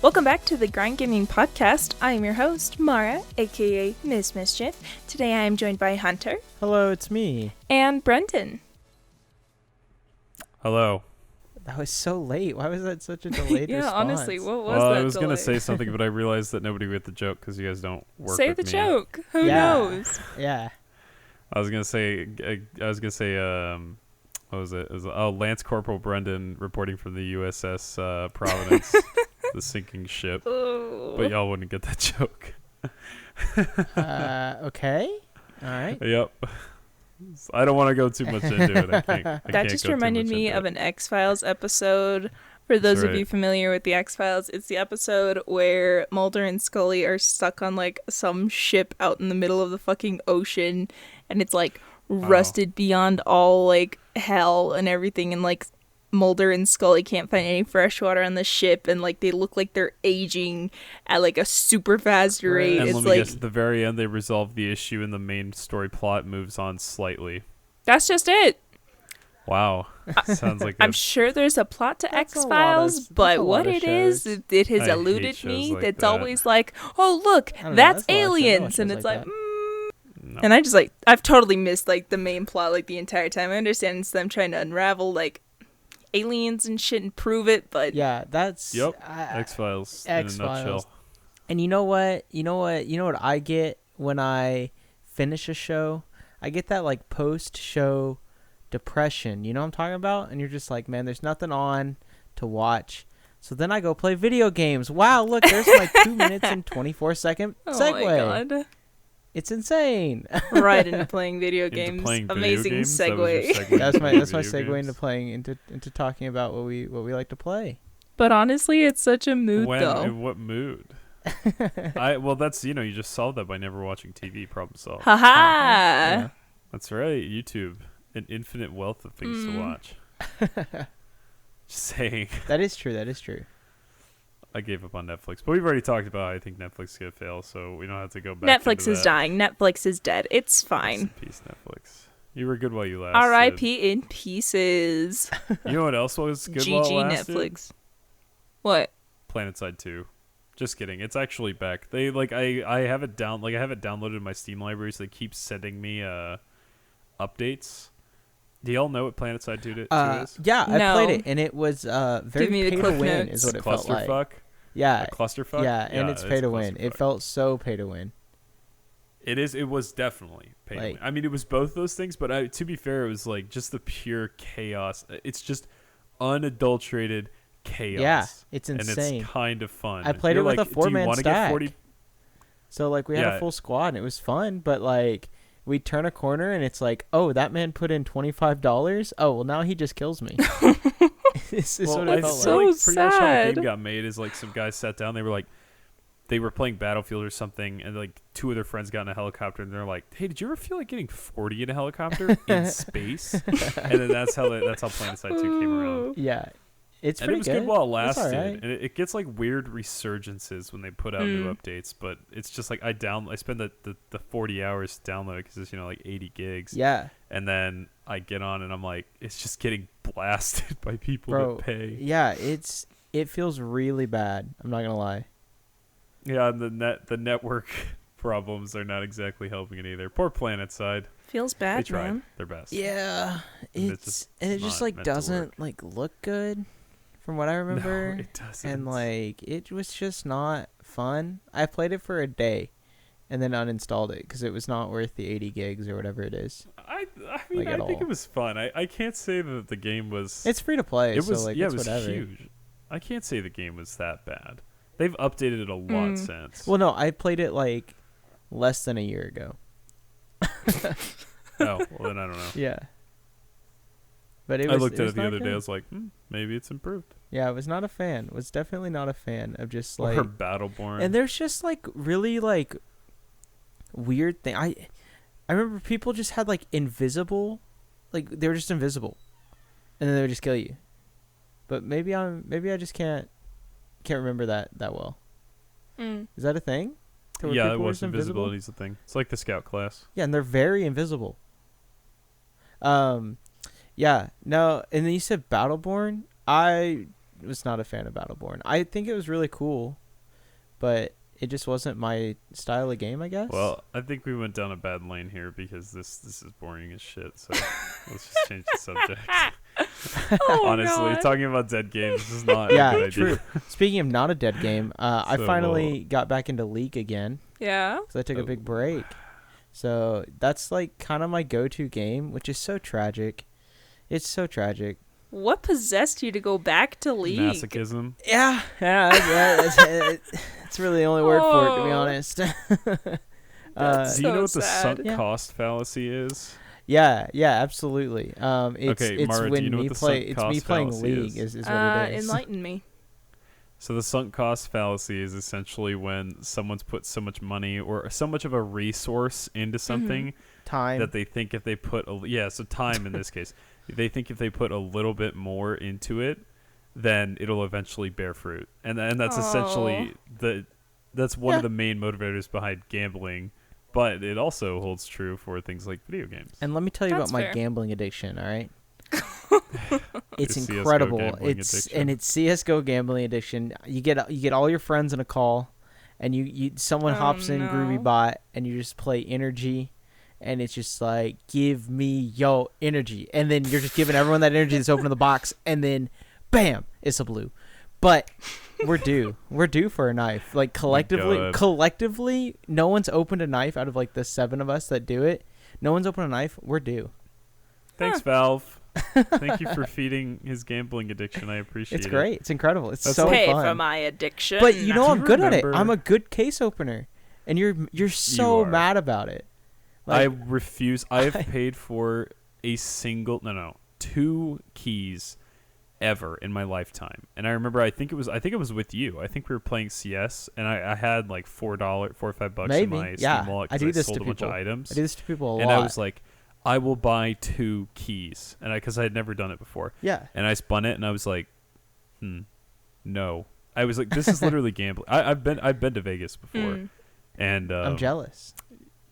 Welcome back to the Grind Gaming Podcast. I am your host, Maura, aka Ms. Mischief. Today I am joined by Hunter. Hello, it's me. And Brendan. Hello. That was so late. Why was that such a delayed Yeah, response? honestly, what was Well, that I was delay? going to say something, but I realized that nobody would get the joke because you guys don't work Say with the me. joke. Who Yeah. knows? Yeah. I was going to say, what was it? Lance Corporal Brendan reporting from the USS Providence, the sinking ship. Oh. But y'all wouldn't get that joke. Okay. All right. Yep. I don't want to go too much into it. That just reminded me of an X-Files episode. For those of you familiar with the X-Files, it's the episode where Mulder and Scully are stuck on like some ship out in the middle of the fucking ocean, and it's like rusted beyond all like hell and everything, and like Mulder and Scully can't find any fresh water on the ship, and like they look like they're aging at like a super fast rate. And It's let me like guess, at the very end, they resolve the issue and the main story plot moves on slightly. that's just it. Wow. Sounds like I'm sure there's a plot to That's a X-Files, lot of- but that's a what lot of it is, shows. it has I hate eluded shows me. like It's that. always like, oh look, I don't know, that's that's a lot of shows. I don't aliens, watch and shows it's like like, that. No. and I just like, I've totally missed like the main plot like the entire time. I understand it's them trying to unravel like aliens and shit and prove it, but Yeah, that's Yep. X-Files in a X-Files. nutshell. And you know what I get when I finish a show? I get that like post-show depression. You know what I'm talking about? And you're just like, man, there's nothing on to watch. So then I go play video games. Wow, look, there's my 2 minutes and 24-second oh segue. my god, It's insane. right into playing video Into games. playing video Amazing games? That was your segue. segue That's my into segue video into games? playing into talking about what we like to play. But honestly, it's such a mood When? though. In what mood? That's you just solved that by never watching TV. Problem solved. Haha. Yeah. That's right. YouTube, an infinite wealth of things to watch. Just saying. That is true. I gave up on Netflix, but we've already talked about how I think Netflix is gonna fail, so we don't have to go back. Netflix into is that. dying. Netflix is dead. It's Rest fine. in peace, Netflix. You were good while you lasted. R.I.P. in pieces. You know what else was good while it GG lasted? Netflix. What? PlanetSide 2. Just kidding. It's actually back. They I have it downloaded in my Steam library, so they keep sending me updates. Do y'all know what PlanetSide 2 is? Yeah, I No. played it and it was very Give me the pay to cliff win notes. is what it felt like. Clusterfuck? Yeah. A clusterfuck? Yeah, and it's pay to win. It clusterfuck. felt so pay to win. It was definitely pay to win. I mean, it was both those things, but to be fair, it was like just the pure chaos. It's just unadulterated chaos. Yeah, it's And insane. it's kind of fun. I played You're it with like, a do you 4-man wanna get stack. 40 So like we had Yeah. a full squad and it was fun, but like we turn a corner and it's like, oh, that man put in $25. Oh, well now he just kills me. This is what I it felt so feel like. like pretty much how the sad. game got made is like some guys sat down. They were playing Battlefield or something, and like two of their friends got in a helicopter, and they're like, "Hey, did you ever feel like getting 40 in a helicopter in space?" And then that's how PlanetSide 2 came around. Yeah. It's And pretty it was good while it It's lasted. alright. And it gets like weird resurgences when they put out new updates, but it's just like I spend the 40 hours to download because it's like 80 gigs. Yeah. And then I get on and I'm like, it's just getting blasted by people Bro, that pay. yeah, it feels really bad. I'm not gonna lie. Yeah, and the network problems are not exactly helping it either. Poor PlanetSide. Feels They bad, tried man. their best. Yeah, And it just not like meant to doesn't work. like look good, from what I remember. No, it doesn't. And like it was just not fun. I played it for a day, and then uninstalled it because it was not worth the 80 gigs or whatever it is. I mean, like, I at think all. it was fun. I can't say that the game was. It's free to play, It was so like yeah, it's it was whatever. huge. I can't say the game was that bad. They've updated it a lot since. Well, no, I played it like less than a year ago. Oh, well then I don't know. Yeah. But it I was, looked it at was it the not other day. good. I was like, maybe it's improved. Yeah, I was not a fan. Was definitely not a fan of just like. Or Battleborn. And there's just like really like weird thing. I remember people just had like invisible, like they were just invisible, and then they would just kill you. But maybe I just can't remember that well. Mm. Is that a thing? To where Yeah, it people were was just invisible? invisibility's a thing. It's like the scout class. Yeah, and they're very invisible. Yeah, no, and then you said Battleborn. I was not a fan of Battleborn. I think it was really cool, but it just wasn't my style of game, I guess. Well, I think we went down a bad lane here because this is boring as shit. So let's just change the subject. Honestly, God. talking about dead games is not a good idea. True. Speaking of not a dead game, I finally got back into League again. Yeah. So I took a big break. So that's like kind of my go-to game, which is so tragic. It's so tragic. What possessed you to go back to League? Masochism. Yeah, it's really the only word for it, to be honest. Do That's you know so what the sad. sunk cost fallacy is? Yeah, absolutely. It's Maura, do when you know me what the play. sunk It's me cost playing fallacy League. is? Is what it is. Enlighten me. So the sunk cost fallacy is essentially when someone's put so much money or so much of a resource into something Time. that they think if they put so time in this case, they think if they put a little bit more into it, then it'll eventually bear fruit. And that's essentially that's one of the main motivators behind gambling, but it also holds true for things like video games. And let me tell you That's about my fair. gambling addiction. All right. It's Your CS:GO incredible. gambling It's addiction. It's CS:GO gambling addiction. You get all your friends in a call, and someone hops in no. Groovy Bot, and you just play energy, and it's just like, give me yo energy, and then you're just giving everyone that energy that's open in the box, and then bam, it's a blue. But we're due for a knife. Like collectively, no one's opened a knife out of like the 7 of us that do it. No one's opened a knife. We're due. Thanks, Valve. Thank you for feeding his gambling addiction. I appreciate it. It's great. It's incredible. It's That's so Pay fun. for my addiction. But you know Do I'm you good at it. remember- I'm a good case opener, and you're so are. mad about it. I Like, refuse. I have paid for a single 2 keys ever in my lifetime. And I remember I think it was with you. I think we were playing CS and I had like $4 or $5 in maybe. my Yeah. Steam wallet I because do I this sold to a bunch of people. items. I do this to people a lot. And I was like, I will buy 2 keys. And because I had never done it before. yeah. And I spun it and I was like, no. I was like, this is literally gambling. I've been to Vegas before. And I'm jealous.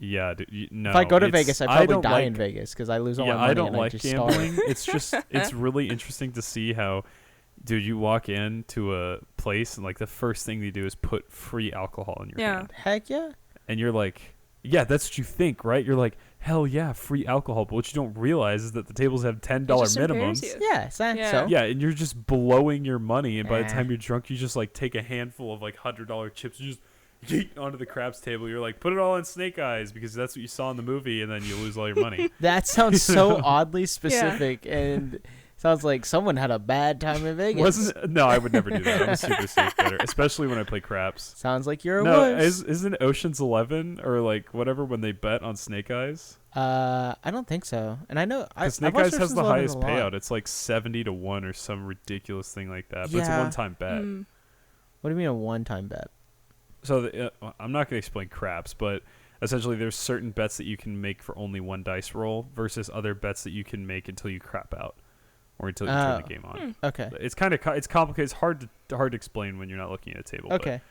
Yeah, no. If I go to Vegas, I probably don't die like, in Vegas because I lose all my money. I don't and like I just gambling. Starve. It's just it's really interesting to see how, dude, you walk into a place and like the first thing they do is put free alcohol in your hand, Heck yeah. and you're like, yeah, that's what you think, right? You're like, hell yeah, free alcohol. But what you don't realize is that the tables have $10 minimums. Yeah. So. Yeah, and you're just blowing your money, and by the Eh. time you're drunk, you just like take a handful of like $100 chips and just yeet onto the craps table. You're like, put it all in Snake Eyes because that's what you saw in the movie, and then you lose all your money. That sounds so oddly specific, and sounds like someone had a bad time in Vegas. No, I would never do that. I'm a super safe better, especially when I play craps. Sounds like you're a No, wuss. isn't Ocean's 11 or like whatever when they bet on Snake Eyes? I don't think so. And I know Because Snake Eyes has the highest payout. It's like 70-1 or some ridiculous thing like that. But it's a Yeah. one-time bet. What do you mean a one-time bet? So I'm not going to explain craps, but essentially there's certain bets that you can make for only one dice roll versus other bets that you can make until you crap out or until you turn the game on. Okay. It's kind of it's complicated. It's hard to explain when you're not looking at a table. Okay.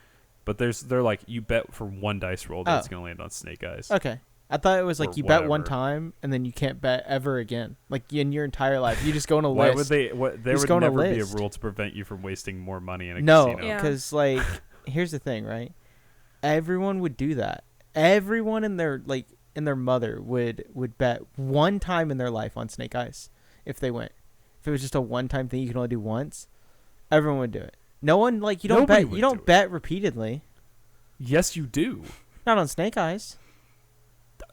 But they're like you bet for one dice roll that it's going to land on Snake Eyes. Okay. I thought it was like Or you bet one whatever. time and then you can't bet ever again. Like in your entire life, you just go on a Why list. would they? There Just would go on a never be a list. rule to prevent you from wasting more money in a No, casino. Yeah. because like here's the thing, right? Everyone would do that. Everyone in their mother would bet one time in their life on Snake Eyes if they went. If it was just a one-time thing you can only do once, everyone would do it. No one you don't Nobody bet would you do don't it. bet repeatedly. Yes, you do. Not on Snake Eyes.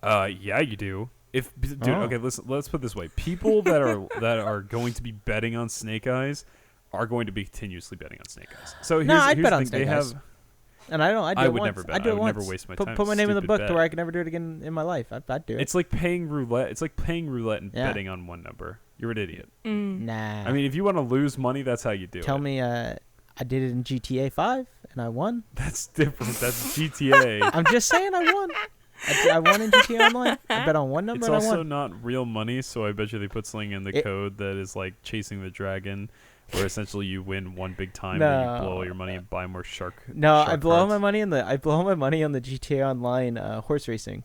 Yeah, you do. Dude, Oh. okay, let's put it this way: people that are going to be betting on Snake Eyes are going to be continuously betting on Snake Eyes. So here's, No, I'd here's bet the on thing. They Snake Eyes. have. And I I do it would once. never bet. I'd do I it would never once. waste my put, time. Put my name in the Stupid book bet. to where I can never do it again in my life. I'd do it. It's like paying roulette. It's like playing roulette and Yeah. betting on one number. You're an idiot. Nah. I mean, if you want to lose money, that's how you do it. Tell me, I did it in GTA 5 and I won. That's different. That's GTA. I'm just saying I won. I won in GTA Online. I bet on one number It's and I also won. not real money, so I bet you they put something in the code that is like chasing the dragon, where essentially you win one big time and you blow all your money and buy more shark. No, shark I blow cards. my money on the GTA Online horse racing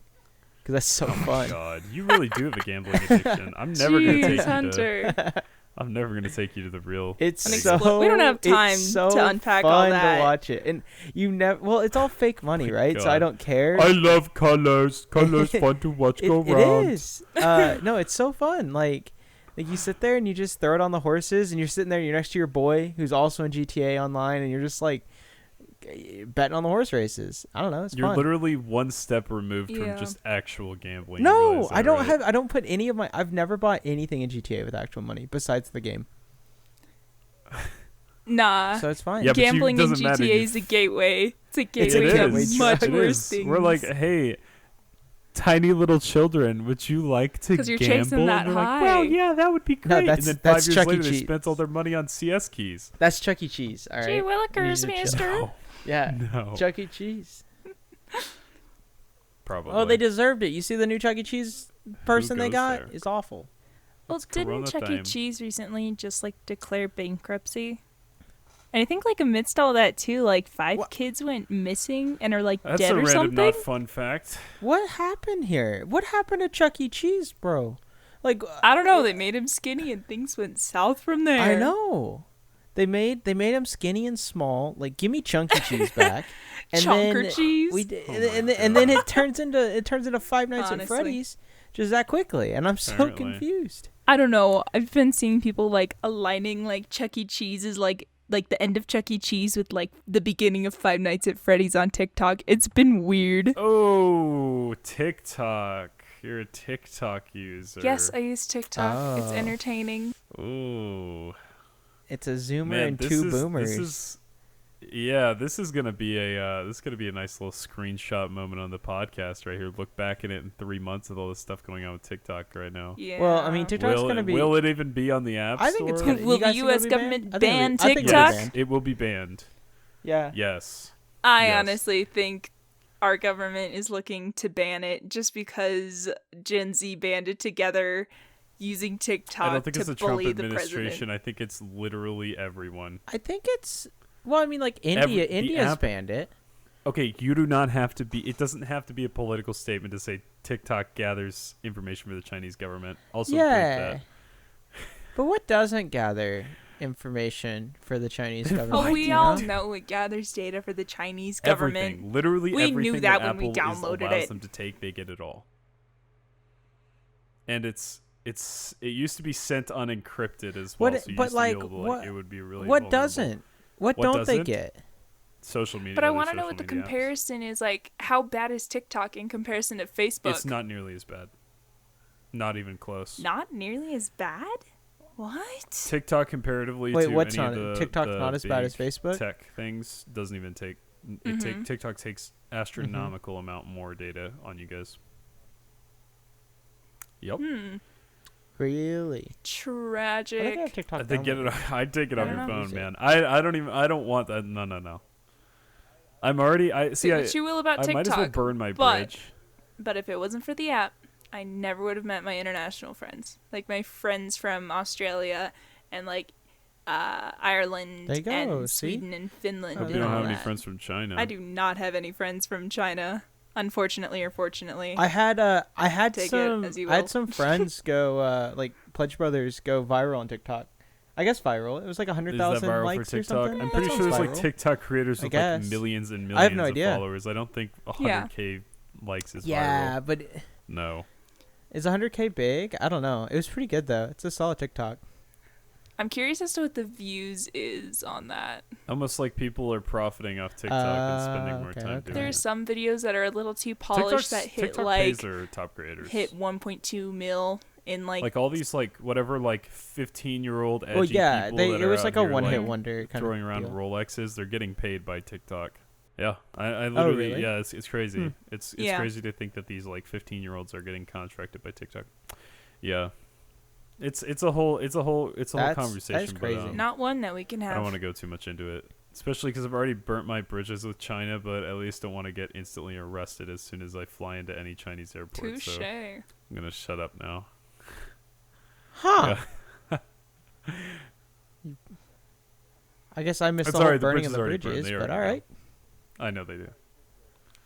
because that's so Oh fun. God, you really do have a gambling addiction. I'm never gonna take you Jeez, to. Hunter. I'm never gonna take you to the real. It's We so. don't have time it's so to unpack fun all that. to watch it, and you never. Well, it's all fake money, My right? So I God. don't care. I love colors. Colors fun to watch go round. It is. No, it's so fun. Like you sit there and you just throw it on the horses, and you're sitting there. You're next to your boy who's also in GTA Online, and you're just like betting on the horse races. I don't know. It's You're fun. literally one step removed Yeah. from just actual gambling. You No, realize that, I don't right? have. I don't put any of my. I've never bought anything in GTA with actual money besides the game, Nah. so it's fine. Yeah, but Gambling in doesn't matter, GTA you is a gateway. It's a It's gateway a to gateway much drug. It worse is. things. We're like, hey, tiny little children, would you like to 'Cause you're gamble? chasing that and they're high. like, well, yeah, that would be great. No, and that's- then that's 5 years Chuck E. later, they Cheese. spent all their money on CS keys. That's Chuck E. Cheese. All right. Gee You willikers, need to chill. mister. No, Yeah. no, Chuck E. Cheese. probably. Oh, they deserved it. You see the new Chuck E. Cheese person they goes got there? is awful. Well, It's didn't Corona Chuck E. time. Cheese recently just like declare bankruptcy? And I think like amidst all that too, like 5 What? kids went missing and are like That's dead a or random, something. not fun fact. What happened here? What happened to Chuck E. Cheese, bro? Like I don't know. They made him skinny and things went south from there. I know. They made him skinny and small. Like, give me chunky cheese back. And Chunker then cheese. We did, Oh and, my and then it turns into Five Nights at Honestly. Freddy's just that quickly, and I'm so Apparently. confused. I don't know. I've been seeing people like aligning like Chuck E. Cheese is like the end of Chuck E. Cheese with like the beginning of Five Nights at Freddy's on TikTok. It's been weird. Oh, TikTok. You're a TikTok user. Yes, I use TikTok. It's Oh. entertaining. Ooh. It's a zoomer Man, and this two is- boomers. This is gonna be a nice little screenshot moment on the podcast right here. Look back at it in 3 months with all this stuff going on with TikTok right now. Yeah. Well, I mean, TikTok's Will gonna be. will it even be on the app I think it's store? gonna. Will you guys the think it'll US be government banned? I think it'll ban be- I think it'll be TikTok? banned. It will be banned. Yeah. Yes. I Yes. honestly think our government is looking to ban it just because Gen Z banded together using TikTok I don't think to it's the Trump bully the administration. president. I think it's literally everyone. I think it's. Well, I mean, like India. the India's app- banned it. Okay, you do not have to be. It doesn't have to be a political statement to say TikTok gathers information for the Chinese government. Also, prove Yeah. that. But what doesn't gather information for the Chinese government? Oh, we you all know? know it gathers data for the Chinese government. Everything, literally We everything knew that when we Apple downloaded allows it. them to take, they get it all. And it used to be sent unencrypted as well. What- So you but, used to like, be able to, what- it would be really What vulnerable. doesn't? What What don't they doesn't? get? Social media. But I other want to know social what the media apps. comparison is like. How bad is TikTok in comparison to Facebook? It's not nearly as bad. Not even close. Not nearly as bad. What? TikTok comparatively Wait, to what's any not? of the TikTok's the not as bad as big Facebook? tech things doesn't even take Mhm. TikTok takes astronomical amount more data on you guys. Yep. Really? I think I Tragic. have TikTok. They get downloaded. it. I'd take it I off don't your know. phone, man. I don't want that. No. I'm already. Say what you will about I might as well TikTok, burn my but- bridge. but if it wasn't for the app, I never would have met my international friends. Like my friends from Australia and like Ireland There you go, and see? Sweden and Finland. Oh, Hope and you don't all have any that. friends from China. I do not have any friends from China, unfortunately or fortunately. I had Take it some as you I had will. some friends go like Pledge Brothers go viral on TikTok. I guess viral. It was like Is that 100,000 viral likes for or TikTok? something. I'm That pretty sure sounds there's like viral. TikTok creators I with guess. like millions and I have millions no of idea. followers. I don't think Yeah. 100K likes is Yeah, viral. but No. is 100K big? I don't know. It was pretty good though. It's a solid TikTok. I'm curious as to what the views is on that. Almost like people are profiting off TikTok and spending more okay, time okay. doing There's it. some videos that are a little too polished that hit TikTok like pays their top creators. hit 1.2 mil in like all these like whatever like 15-year-old edgy Well, yeah, people that it are was out like a here, one-hit wonder kind throwing of around deal. Rolexes. They're getting paid by TikTok. Yeah, I literally really? yeah, it's crazy. Hmm. It's Yeah. crazy to think that these like 15-year-olds are getting contracted by TikTok. Yeah, it's a whole conversation. That's but, crazy. not one that we can I have. don't want to go too much into it, especially because I've already burnt my bridges with China. But at least don't want to get instantly arrested as soon as I fly into any Chinese airport. Touche. So I'm gonna shut up now. Huh. I guess I missed I'm the sorry, whole the burning of bridges the already burned. bridges, They but already all know. right. I know they do.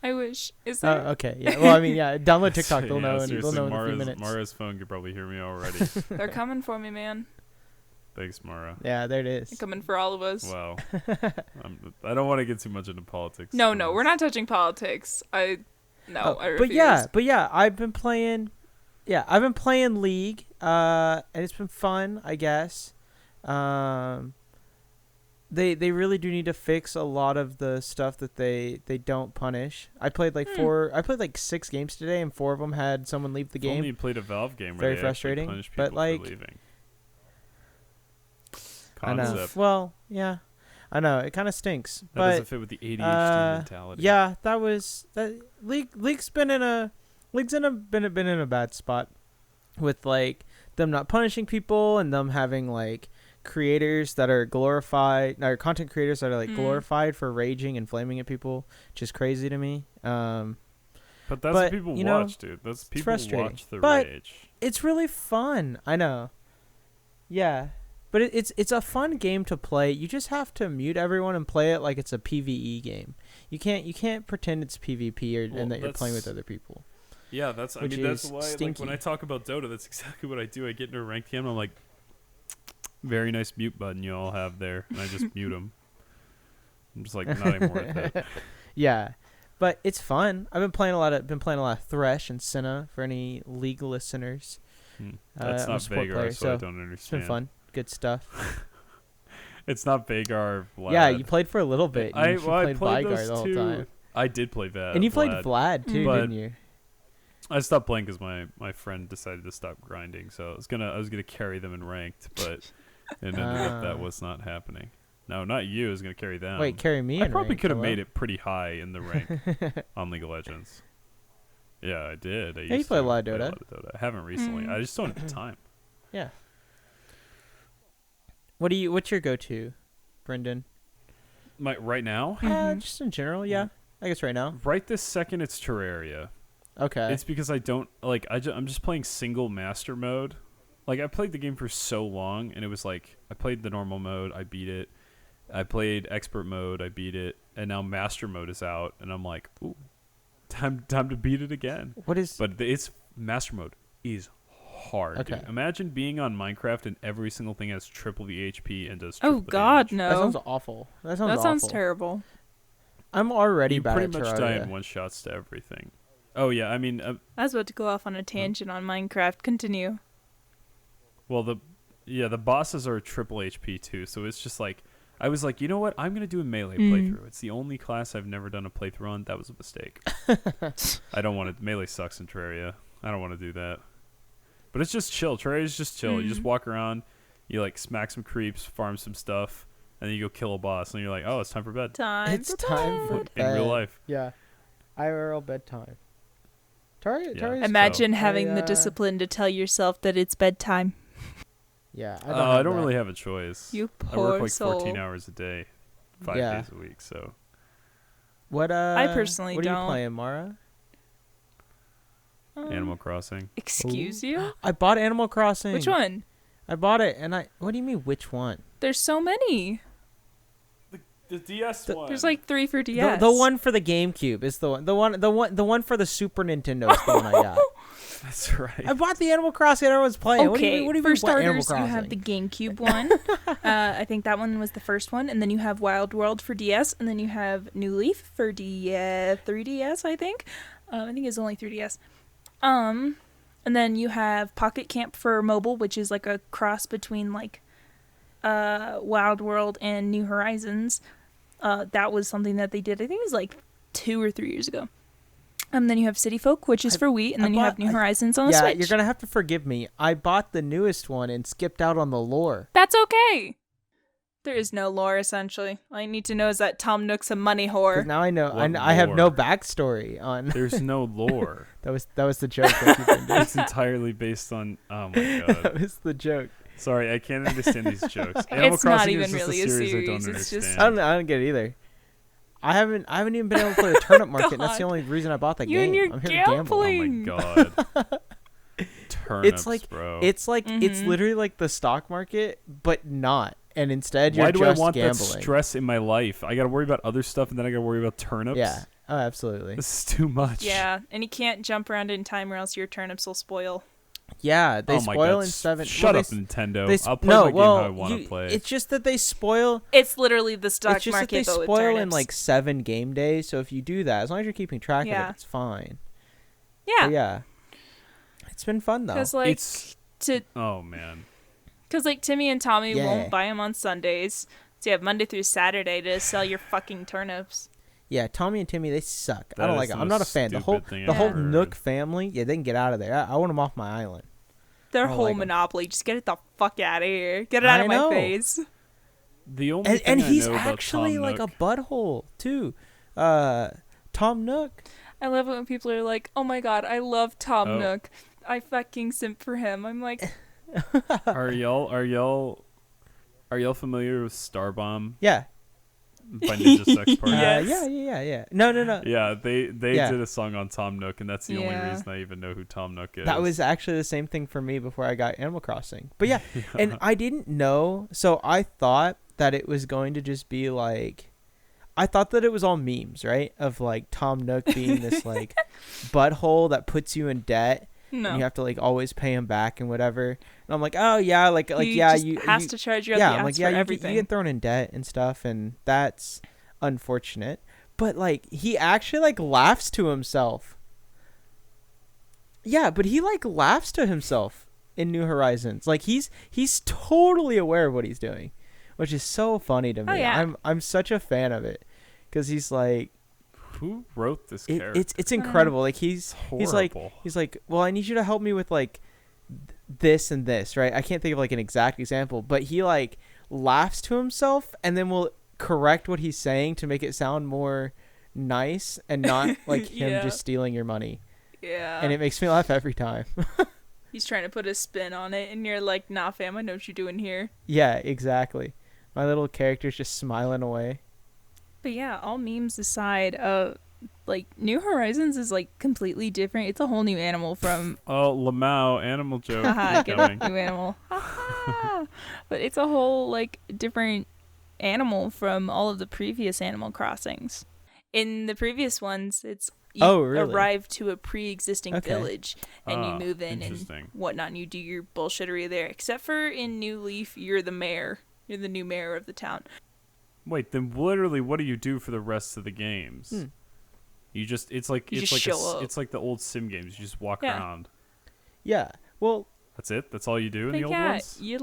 I wish. Is there? Okay, yeah. Well, I mean, yeah. Download TikTok. They'll Yeah, know. They'll seriously, know in a few Mara's, minutes. Mara's phone could probably hear me already. They're coming for me, man. Thanks, Maura. Yeah, there it is. Coming for all of us. Wow. I don't want to get too much into politics. No, we're not touching politics. I refuse. But yeah, I've been playing League, and it's been fun, I guess. They really do need to fix a lot of the stuff that they don't punish. I played like 6 games today, and 4 of them had someone leave the game. Only played a Valve game. Very where they frustrating. Punish people but like, for leaving. I know. Concept. Well, yeah, I know it kind of stinks. That doesn't fit with the ADHD mentality. Yeah, that League's been in a bad spot with like them not punishing people and them having like creators that are glorified, or content creators that are like glorified for raging and flaming at people, which is crazy to me. But that's what people watch, dude. That's people watch the rage. It's really fun. I know. Yeah. But it's a fun game to play. You just have to mute everyone and play it like it's a PvE game. You can't pretend it's PvP and that you're playing with other people. Yeah, that's why like, when I talk about Dota, that's exactly what I do. I get into a ranked game and I'm like, very nice mute button you all have there, and I just mute them. I'm just like not anymore with it. Yeah. But it's fun. I've been playing a lot of Thresh and Senna for any League listeners. That's not Vagar, so I don't understand. It's been fun. Good stuff. It's not Vagar. Vlad. Yeah, you played for a little bit. You played Vygar the whole time. I did play Vlad. And you played Vlad too, didn't you? I stopped playing because my friend decided to stop grinding. So I was gonna carry them in ranked, but it ended up that was not happening. No, not you. I was gonna carry them. Wait, carry me? I probably could have made it pretty high in the rank on League of Legends. Yeah, I did. You play a lot of Dota. I haven't recently. I just don't have the time. Yeah. What's your go-to, Brendan? Right now? Just in general, yeah. I guess right now. Right this second, it's Terraria. Okay. It's because I don't like. I'm just playing single master mode. Like I played the game for so long, and it was like I played the normal mode, I beat it. I played expert mode, I beat it, and now master mode is out, and I'm like, ooh, time to beat it again. But it's master mode is hard. Okay. Dude. Imagine being on Minecraft and every single thing has triple the HP and does triple the damage. No. That sounds awful. That sounds terrible. I'm already bad at Terraria. You pretty much die in one shots to everything. Oh yeah, I mean I was about to go off on a tangent on Minecraft. Continue. Well, the bosses are triple HP too, so it's just like I was like, you know what? I'm gonna do a melee playthrough. It's the only class I've never done a playthrough on. That was a mistake. I don't want to. Melee sucks in Terraria. I don't want to do that. But it's just chill. Terraria's just chill. You just walk around, you like smack some creeps, farm some stuff, and then you go kill a boss, and you're like, oh, it's time for bed. It's time for bed. In real life. Yeah. IRL bedtime. Terraria. Imagine having the discipline to tell yourself that it's bedtime. Yeah. I don't really have a choice. You poor I work like soul. 14 hours a day, 5 days a week, so. I personally don't. What are you playing, Maura? Animal Crossing. Excuse you? I bought Animal Crossing. Which one? I bought it, and what do you mean, which one? There's so many. The DS one. There's like 3 for DS. The one for the GameCube is the one. The one for the Super Nintendo is the one I got. That's right. I bought the Animal Crossing everyone's playing. Okay, what do you for mean, starters, you have the GameCube one. I think that one was the first one, and then you have Wild World for DS, and then you have New Leaf for 3DS. I think it's only 3DS. And then you have Pocket Camp for mobile, which is like a cross between like Wild World and New Horizons. That was something that they did. I think it was like 2 or 3 years ago. Then you have City Folk, which is for Wii, and then you have New Horizons on the Switch. Yeah, you're gonna have to forgive me. I bought the newest one and skipped out on the lore. That's okay. There is no lore, essentially. All I need to know is that Tom Nook's a money whore. Now I know. I have no backstory on. There's no lore. That was the joke. It's entirely based on. Oh my god. That was the joke. Sorry, I can't understand these jokes. Animal it's Crossing not even is just really a series I don't It's understand. just... I don't get it either. I haven't even been able to play the turnip market. And that's the only reason I bought the game. And your I'm here to gamble. Oh my god. Turnips, bro. It's literally like the stock market, but not. And instead, you're just gambling. Why do I want that stress in my life? I got to worry about other stuff, and then I got to worry about turnips. Yeah. Oh, absolutely. This is too much. Yeah, and you can't jump around in time, or else your turnips will spoil. Yeah, they Oh my spoil God, in 7. Shut well, up, Nintendo. They I'll play my game how I want to play. It's just that they spoil. It's literally the stock It's just market, that they but with spoil in turnips. like 7 game days. So if you do that, as long as you're keeping track of Yeah. it, it's fine. Yeah. But yeah, it's been fun though. Because like oh man. Because like Timmy and Tommy Yeah. won't buy them on Sundays, so you have Monday through Saturday to sell your fucking turnips. Yeah, Tommy and Timmy, they suck. I That don't is like the them. I'm not a most fan. The whole stupid thing the I've whole ever heard. Nook family, yeah, they can get out of there. I want them off my island. Their I don't whole like 'em. monopoly, just get it the fuck out of here. Get it out I of know. my face. The only And thing I he's know about actually Tom like Nook, a butthole too. Tom Nook. I love it when people are like, "Oh my god, I love Tom Oh. Nook. I fucking simp for him." I'm like, are y'all familiar with Starbomb Yeah. by Ninja Sex Party? Yes. Yeah. No. Yeah, they Yeah. did a song on Tom Nook, and that's the only Yeah. reason I even know who Tom Nook is. That was actually the same thing for me before I got Animal Crossing. But yeah, and I didn't know, so I thought that it was going to just be like, I thought that it was all memes, right? Of like Tom Nook being this like butthole that puts you in debt. no. And you have to like always pay him back and whatever. And I'm like, oh yeah, like He yeah, just you has you, to charge you out yeah, the I'm ass like for yeah, you everything. get thrown in debt and stuff, and that's unfortunate. But like he actually like laughs to himself. Yeah, but he like laughs to himself in New Horizons. Like he's totally aware of what he's doing, which is so funny to me. Oh, yeah. I'm such a fan of it because he's like Who wrote this character? it's incredible. Like he's like Horrible. he's like, well, I need you to help me with like this and this, right? I can't think of like an exact example, but he like laughs to himself and then will correct what he's saying to make it sound more nice and not like him Yeah. just stealing your money. Yeah. And it makes me laugh every time. He's trying to put a spin on it, and you're like, "Nah, fam, I know what you're doing here." Yeah, exactly. My little character's just smiling away. But yeah, all memes aside, like New Horizons is like completely different. It's a whole new animal from Oh, Lamau, animal joke. haha, get Going. a new animal. Haha. But it's a whole like different animal from all of the previous Animal Crossings. In the previous ones, it's you Oh, really? arrive to a pre-existing Okay. village and you move in and Interesting. whatnot, and you do your bullshittery there. Except for in New Leaf, you're the mayor. You're the new mayor of the town. Wait, then literally, what do you do for the rest of the games? You just it's like You it's just like show up. it's like the old sim games. You just walk Yeah. around. Yeah. Well, That's it. That's all you do in But the old yeah, ones. you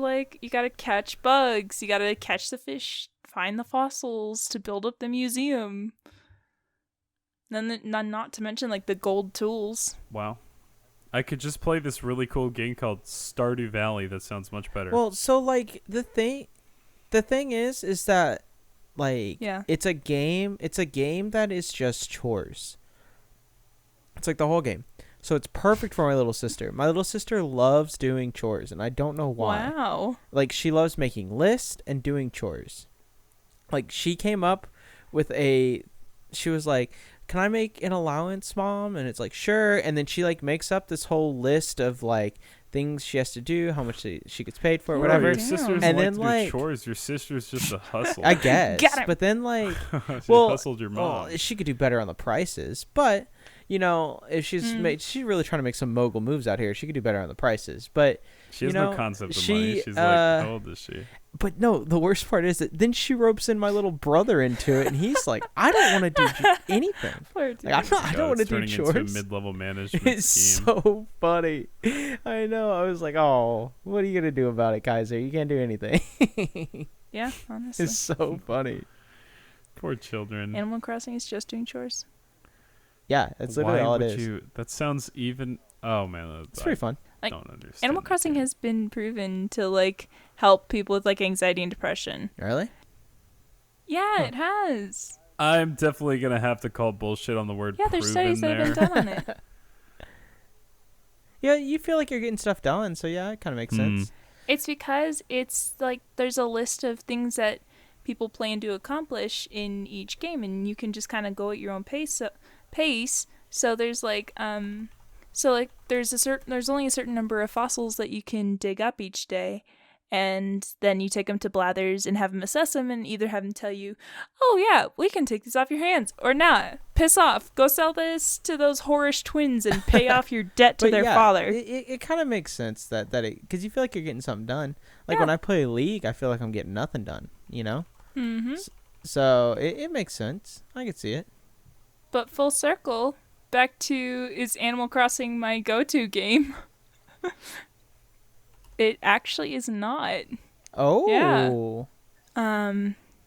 gotta catch bugs. You gotta catch the fish, find the fossils to build up the museum. Then not to mention like the gold tools. Wow. I could just play this really cool game called Stardew Valley. That sounds much better. well, so like the thing is that like Yeah. it's a game that is just chores. It's like the whole game. So it's perfect for my little sister. My little sister loves doing chores and I don't know why. Wow. Like she loves making lists and doing chores. Like she came up with she was like, "Can I make an allowance, Mom?" And it's like, "Sure." And then she like makes up this whole list of like things she has to do, how much she gets paid for, Bro, whatever. Your Damn. sister doesn't And like then, to like- do chores. Your sister's just a hustle. I guess. Got him. But then like She well, hustled your mom. well, she could do better on the prices, but you know, if she's she's really trying to make some mogul moves out here, she could do better on the prices. But She has you know, no concept of she, money. She's like, how old is she? but no, the worst part is that then she ropes in my little brother into it, and he's like, "I don't want to do anything. Poor dude. Like, I God, don't want to it's do turning chores." into a mid-level management It's scheme. so funny. I know. I was like, "Oh, what are you gonna do about it, Kaiser? You can't do anything." Yeah, honestly. It's so funny. Poor children. Animal Crossing is just doing chores. Yeah, that's literally Why all it would is. you? That sounds even. Oh man, It's pretty fun. I Like, don't understand. Animal that Crossing game. has been proven to like help people with like anxiety and depression. Really? Yeah, it has. I'm definitely gonna have to call bullshit on the word. Yeah, there's proven studies that have there. been done on it. Yeah, you feel like you're getting stuff done, so yeah, it kind of makes sense. It's because it's like there's a list of things that people plan to accomplish in each game, and you can just kind of go at your own pace. So there's like there's only a certain number of fossils that you can dig up each day, And then you take them to Blathers and have them assess them and either have them tell you, oh yeah, we can take these off your hands, or not. Piss off. Go sell this to those whorish twins and pay off your debt to their father. It kind of makes sense that because you feel like you're getting something done. Like when I play League, I feel like I'm getting nothing done, you know? Mm-hmm. So it makes sense. I can see it. But full circle, back to, is Animal Crossing my go-to game? It actually is not. Oh. Yeah.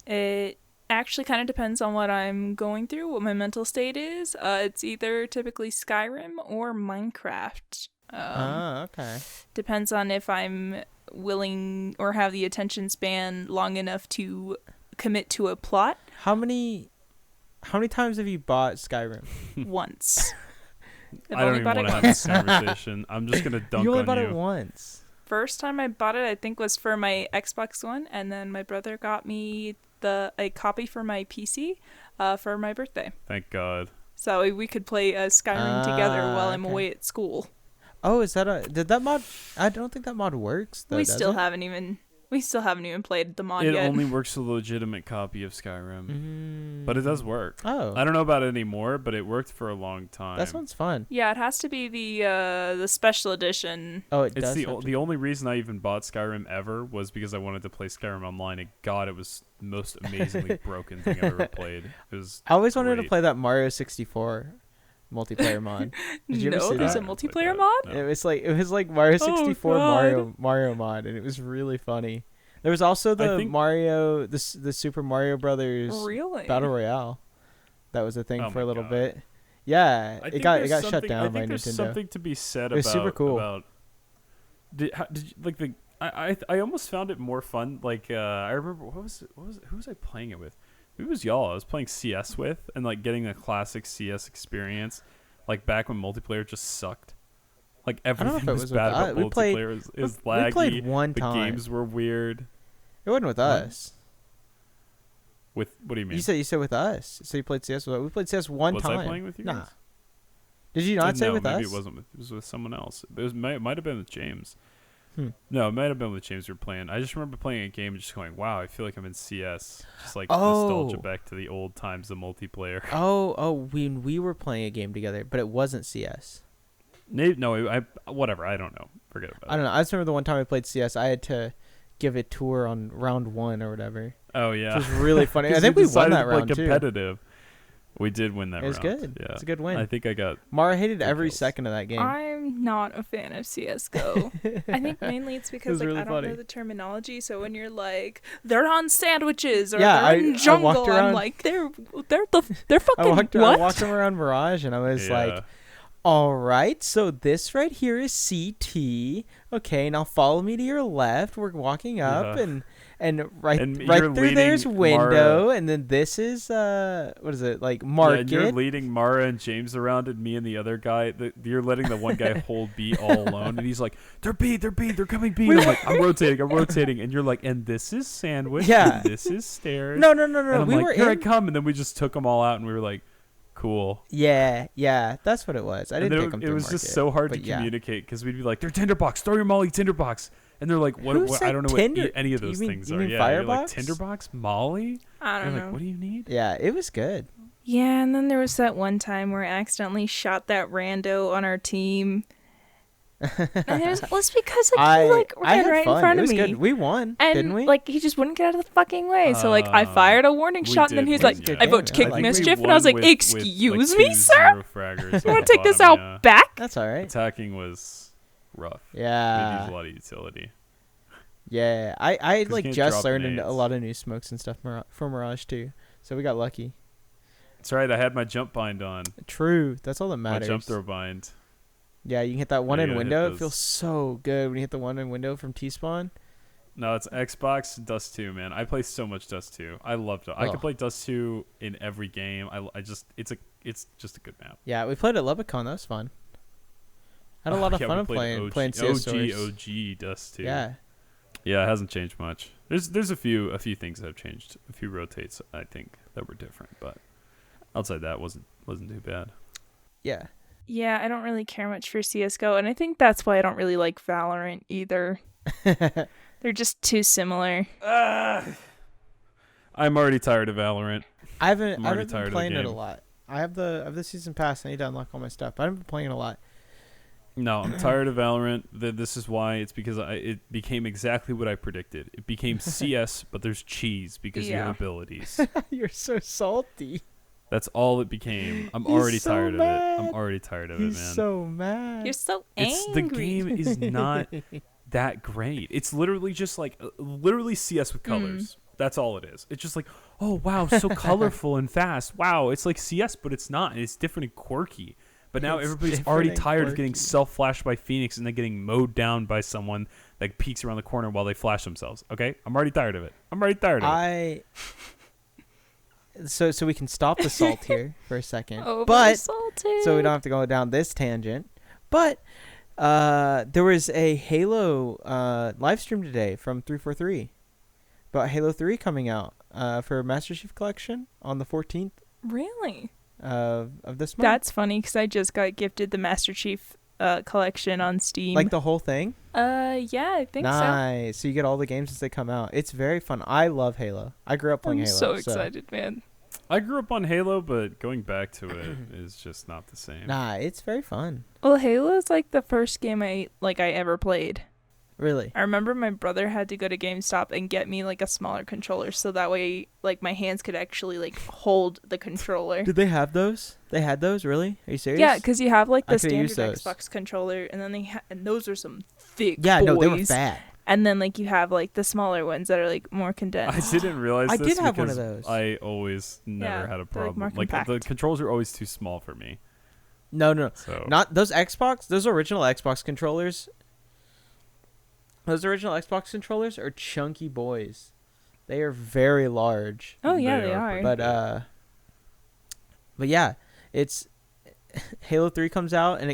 It actually kind of depends on what I'm going through, what my mental state is. It's either typically Skyrim or Minecraft. Okay. Depends on if I'm willing or have the attention span long enough to commit to a plot. How many times have you bought Skyrim? Once. I don't even want to have this conversation. I'm just going to dunk on you. You only bought it once. First time I bought it, I think, was for my Xbox One, and then my brother got me a copy for my PC for my birthday. Thank God. So we could play Skyrim together while I'm away at school. Oh, did that mod? I don't think that mod works. Though, we still haven't even played the mod yet. It only works with a legitimate copy of Skyrim, but it does work. Oh, I don't know about it anymore, but it worked for a long time. That sounds fun. Yeah, it has to be the special edition. Oh, it it's does. the only reason I even bought Skyrim ever was because I wanted to play Skyrim online, and God, it was the most amazingly broken thing I've ever played. It was. I always wanted to play that Mario 64 multiplayer mod. Did you ever see there's that? a multiplayer mod? No. It was like Mario 64 Mario mod, and it was really funny. There was also the Mario, the Super Mario Brothers Battle Royale. That was a thing for a little bit. Yeah, it got shut down by Nintendo. There's something to be said it was super cool. I almost found it more fun. Like I remember who was I playing it with? It was y'all. I was playing CS with, and like getting a classic CS experience, like back when multiplayer just sucked. Like everything was bad about multiplayer. It was laggy. We played one time. The games were weird. It wasn't with us. With what do you mean? You said with us. So you played CS with us. We played CS one time. Was I playing with you guys? Nah. Did you not say with us? Maybe it wasn't. It was with someone else. It might have been with James. No, it might have been with James we were playing. I just remember playing a game and just going, wow, I feel like I'm in CS. Just like nostalgia back to the old times of multiplayer. When we were playing a game together, but it wasn't CS. No, whatever. I don't know. Forget about it. I don't know. I just remember the one time I played CS, I had to give a tour on round 1 or whatever. Oh, yeah. Which was really funny. I think we won that round, competitive. We did win that round. It was good. Yeah. It's a good win. I think I got... Mara hated every second of that game. I'm not a fan of CSGO. I think mainly it's because really I don't funny. know the terminology. So when you're like, they're on sandwiches or Yeah, they're in jungle, I'm like, they're fucking what? I walked around Mirage and I was like, all right, so this right here is CT. Okay, now follow me to your left. We're walking up and right through there's window, and then this is what is it, like market? Yeah, and you're leading Maura and James around, and me and the other guy. You're letting the one guy hold B all alone, and he's like, they're coming B. And I'm like, I'm rotating, and you're like, and this is sandwich. Yeah, and this is stairs. No. And I'm like, here I come, and then we just took them all out, and we were like, cool. Yeah, that's what it was. I didn't take them. It was just so hard to communicate because we'd be like, they're tinderbox, throw your molly tinderbox. And they're like, what I don't know what any of those things are. Yeah, Firebox? Like tinderbox, Molly? I don't know. Like, what do you need? Yeah, it was good. Yeah, and then there was that one time where I accidentally shot that rando on our team. And it was because he ran right in front of me. Good. We won, and, didn't we? Like he just wouldn't get out of the fucking way. So like I fired a warning shot, and then he's like, "I vote to kick mischief," and I was like, "Excuse me, sir. You want to take this out back?" That's all right. Attacking was rough. Yeah, it needs a lot of utility. Yeah, I like just learned a lot of new smokes and stuff from Mirage too, so we got lucky. That's right. I had my jump bind on. True, that's all that matters. My jump throw bind. Yeah, you can hit that one in window. It feels so good when you hit the one in window from T-Spawn. No, it's Xbox Dust 2, man. I play so much Dust 2. I loved it. I could play Dust 2 in every game. It's just a good map. Yeah, we played at LubbockCon. That was fun. Had a lot of fun playing CS OG Dust 2. Yeah. Yeah, it hasn't changed much. There's a few things that have changed. A few rotates I think that were different, but outside that wasn't too bad. Yeah. Yeah, I don't really care much for CSGO, and I think that's why I don't really like Valorant either. They're just too similar. I'm already tired of Valorant. I haven't tired been of playing the it a game. lot. I have the season pass. I need to unlock all my stuff. But I haven't been playing it a lot. No, I'm tired of Valorant. This is why. It's because it became exactly what I predicted. It became CS, but there's cheese because you have abilities. You're so salty. That's all it became. I'm He's already so tired of it. mad. I'm already tired of it, He's man. so mad. You're so angry. The game is not that great. It's literally just like literally CS with colors. That's all it is. It's just like, oh wow, so colorful and fast. Wow, it's like CS, but it's not. It's different and quirky. But now everybody's already tired of getting self-flashed by Phoenix and then getting mowed down by someone that peeks around the corner while they flash themselves. Okay, I'm already tired of it. So we can stop the salt here for a second. But so we don't have to go down this tangent. But there was a Halo live stream today from 343 about Halo 3 coming out for Master Chief Collection on the 14th. Really? Of this month. That's funny because I just got gifted the Master Chief collection on Steam. Like the whole thing? Yeah, I think so. Nice. So you get all the games as they come out. It's very fun. I love Halo. I grew up playing Halo. I'm so excited, man. I grew up on Halo, but going back to it is just not the same. Nah, it's very fun. Well, Halo is like the first game I ever played. Really? I remember my brother had to go to GameStop and get me like a smaller controller so that way like my hands could actually like hold the controller. Did they have those? They had those? Really? Are you serious? Yeah, because you have like the I could've standard used those. Xbox controller, and then and those are some thick Yeah, boys. no, they were fat. And then like you have like the smaller ones that are like more condensed. I didn't realize I this did have one because of those. I always never had a they're, problem. more Like the compact. controls are always too small for me. No. So Not those Xbox. Those original Xbox controllers. Those original Xbox controllers are chunky boys. They are very large. Oh yeah, they are are. pretty But yeah, it's Halo 3 comes out and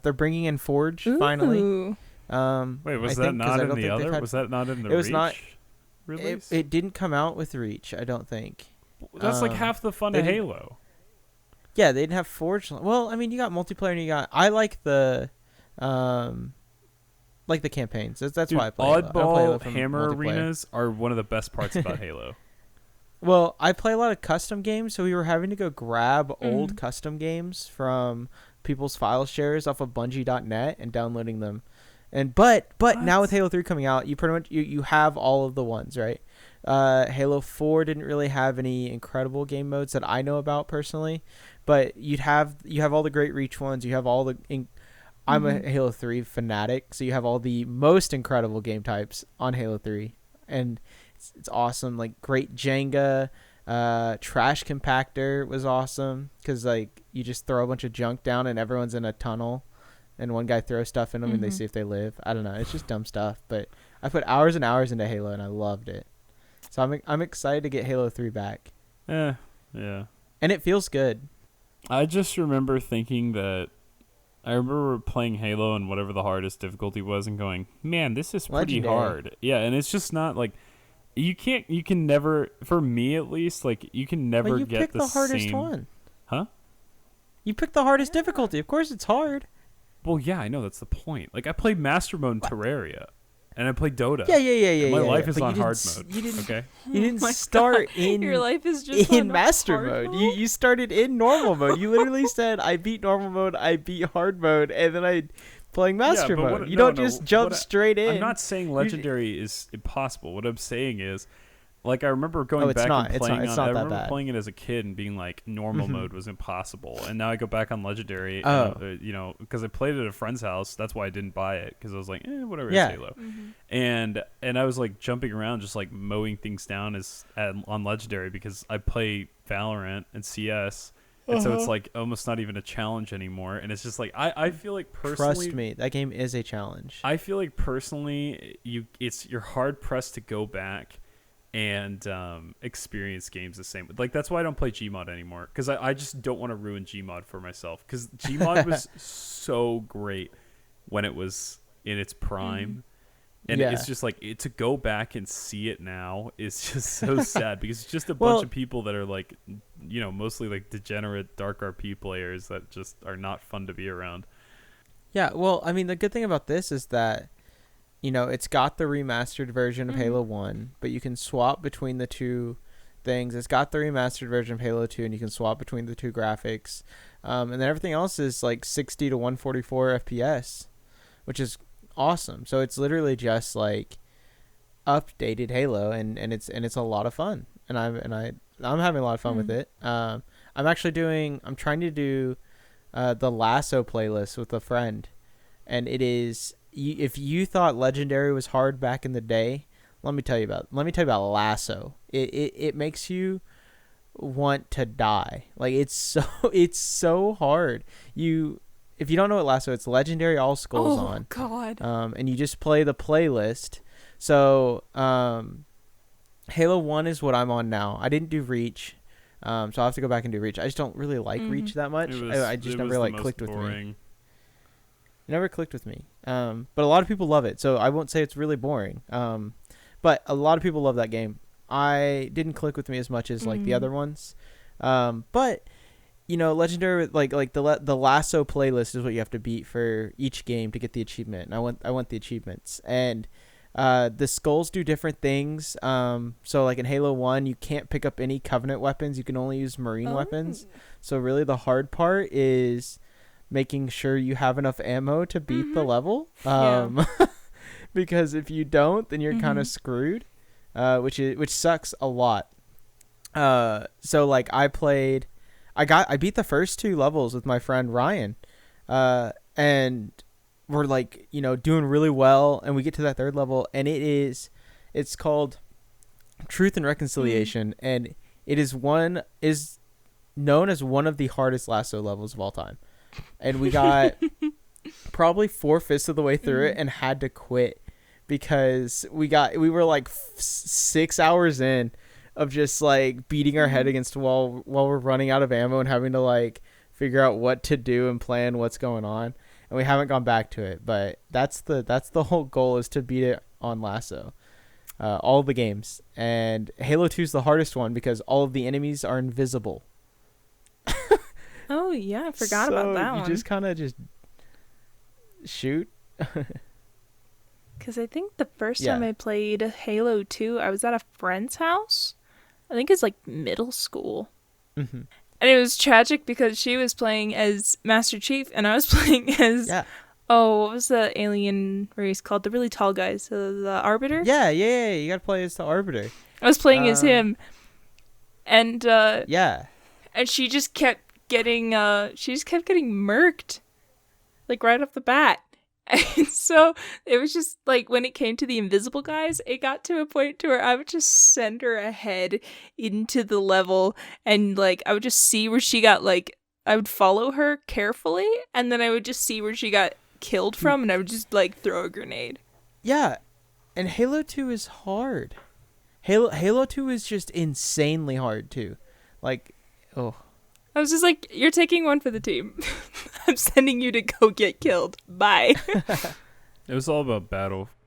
they're bringing in Forge finally. Ooh. wait, was I that think, 'cause not I in don't the think they've other? had- Was that not in the It was Reach not- release? It didn't come out with Reach, I don't think. That's like half the fun of they- Halo. Yeah, they didn't have Forge. Well, I mean, you got multiplayer and I like the campaigns. That's Dude, why I play Halo. I don't play Halo oddball for hammer multiplayer. arenas are one of the best parts about Halo. Well, I play a lot of custom games, so we were having to go grab old Mhm. custom games from people's file shares off of Bungie.net and downloading them. And but now with Halo 3 coming out, you pretty much you have all of the ones, right? Halo 4 didn't really have any incredible game modes that I know about personally, but you have all the great Reach ones. You have all the I'm a Halo 3 fanatic, so you have all the most incredible game types on Halo 3, and it's awesome. Like great Jenga, trash compactor was awesome because like you just throw a bunch of junk down and everyone's in a tunnel, and one guy throws stuff in them and they see if they live. I don't know. It's just dumb stuff, but I put hours and hours into Halo and I loved it. So I'm excited to get Halo 3 back, Yeah. and it feels good. I just remember thinking that I remember playing Halo and whatever the hardest difficulty was and going, man, this is pretty Legendary. hard. Yeah, and it's just not like you can never, for me at least, like you can never Well, you get picked the hardest same. one. Huh? You picked the hardest difficulty. Of course, it's hard. Well, yeah, I know that's the point. Like I played Master Mode in Terraria, and I played Dota. Yeah. My life is But on you hard didn't mode. You didn't. Okay. You didn't my start God. in Your life is just in on master hard mode. You started in normal mode. You literally said, "I beat normal mode. I beat hard mode," and then I playing master but mode. what- you no, don't no, just jump what I- straight in. I'm not saying legendary is impossible. What I'm saying is, like, I remember going it's back not. and It's playing not. It's on. not I that remember bad. playing it as a kid and being like, normal Mhm. mode was impossible, and now I go back on legendary. Oh. And, because I played it at a friend's house. That's why I didn't buy it because I was like, whatever. Yeah. It's Halo. And I was like jumping around, just like mowing things down on legendary because I play Valorant and CS. And so it's like almost not even a challenge anymore. And it's just like I feel like personally, Trust me, that game is a challenge. I feel like personally, you're hard pressed to go back and experience games the same. Like that's why I don't play Gmod anymore because I just don't want to ruin Gmod for myself because Gmod was so great when it was in its prime. And Yeah. it's just like to go back and see it now is just so sad because it's just a bunch of people that are like, mostly like degenerate dark RP players that just are not fun to be around. Yeah, well, I mean, the good thing about this is that it's got the remastered version of Mm-hmm. Halo 1, but you can swap between the two things. It's got the remastered version of Halo 2, and you can swap between the two graphics. And then everything else is like 60 to 144 FPS, which is awesome. So it's literally just like updated Halo, and it's a lot of fun. And I'm having a lot of fun with it. I'm trying to do the Lasso playlist with a friend, and it is, if you thought Legendary was hard back in the day, let me tell you about Lasso. It makes you want to die. Like, it's so hard. If you don't know what Lasso, it's Legendary All Skulls on. Oh God. And you just play the playlist. So Halo 1 is what I'm on now. I didn't do Reach. So I'll have to go back and do Reach. I just don't really like Reach that much. I just never like clicked with me. It never clicked with me. But a lot of people love it, so I won't say it's really boring. But a lot of people love that game. I didn't click with me as much as like the other ones. But Legendary, like the Lasso playlist is what you have to beat for each game to get the achievement. And I want the achievements. And the skulls do different things. So like in Halo 1, you can't pick up any Covenant weapons. You can only use Marine weapons. So really the hard part is making sure you have enough ammo to beat the level. Because if you don't, then you're kind of screwed, which sucks a lot. So like I beat the first 2 levels with my friend Ryan, and we're like, doing really well, and we get to that 3rd level, and it's called Truth and Reconciliation, and it is known as one of the hardest Lasso levels of all time. And we got probably 4/5 of the way through it and had to quit because we were like 6 hours in of just like beating our head against the wall while we're running out of ammo and having to like figure out what to do and plan what's going on. And we haven't gone back to it, but that's the whole goal, is to beat it on Lasso. All the games. And Halo 2 is the hardest one because all of the enemies are invisible. Oh yeah, I forgot about that one. You just kind of just shoot. Because I think the first time I played Halo 2, I was at a friend's house. I think it's like middle school. Mm-hmm. And it was tragic because she was playing as Master Chief and I was playing as, what was the alien race called? The really tall guys, the Arbiter? Yeah, you gotta play as the Arbiter. I was playing as him. And, and she just kept getting murked, like right off the bat. And so it was just like, when it came to the invisible guys, it got to a point to where I would just send her ahead into the level, and like I would just see where she got, like, I would follow her carefully, and then I would just see where she got killed from, and I would just like throw a grenade. Yeah, and Halo 2 is hard. Halo 2 is just insanely hard too. Like, I was just like, you're taking one for the team. I'm sending you to go get killed. Bye. It was all about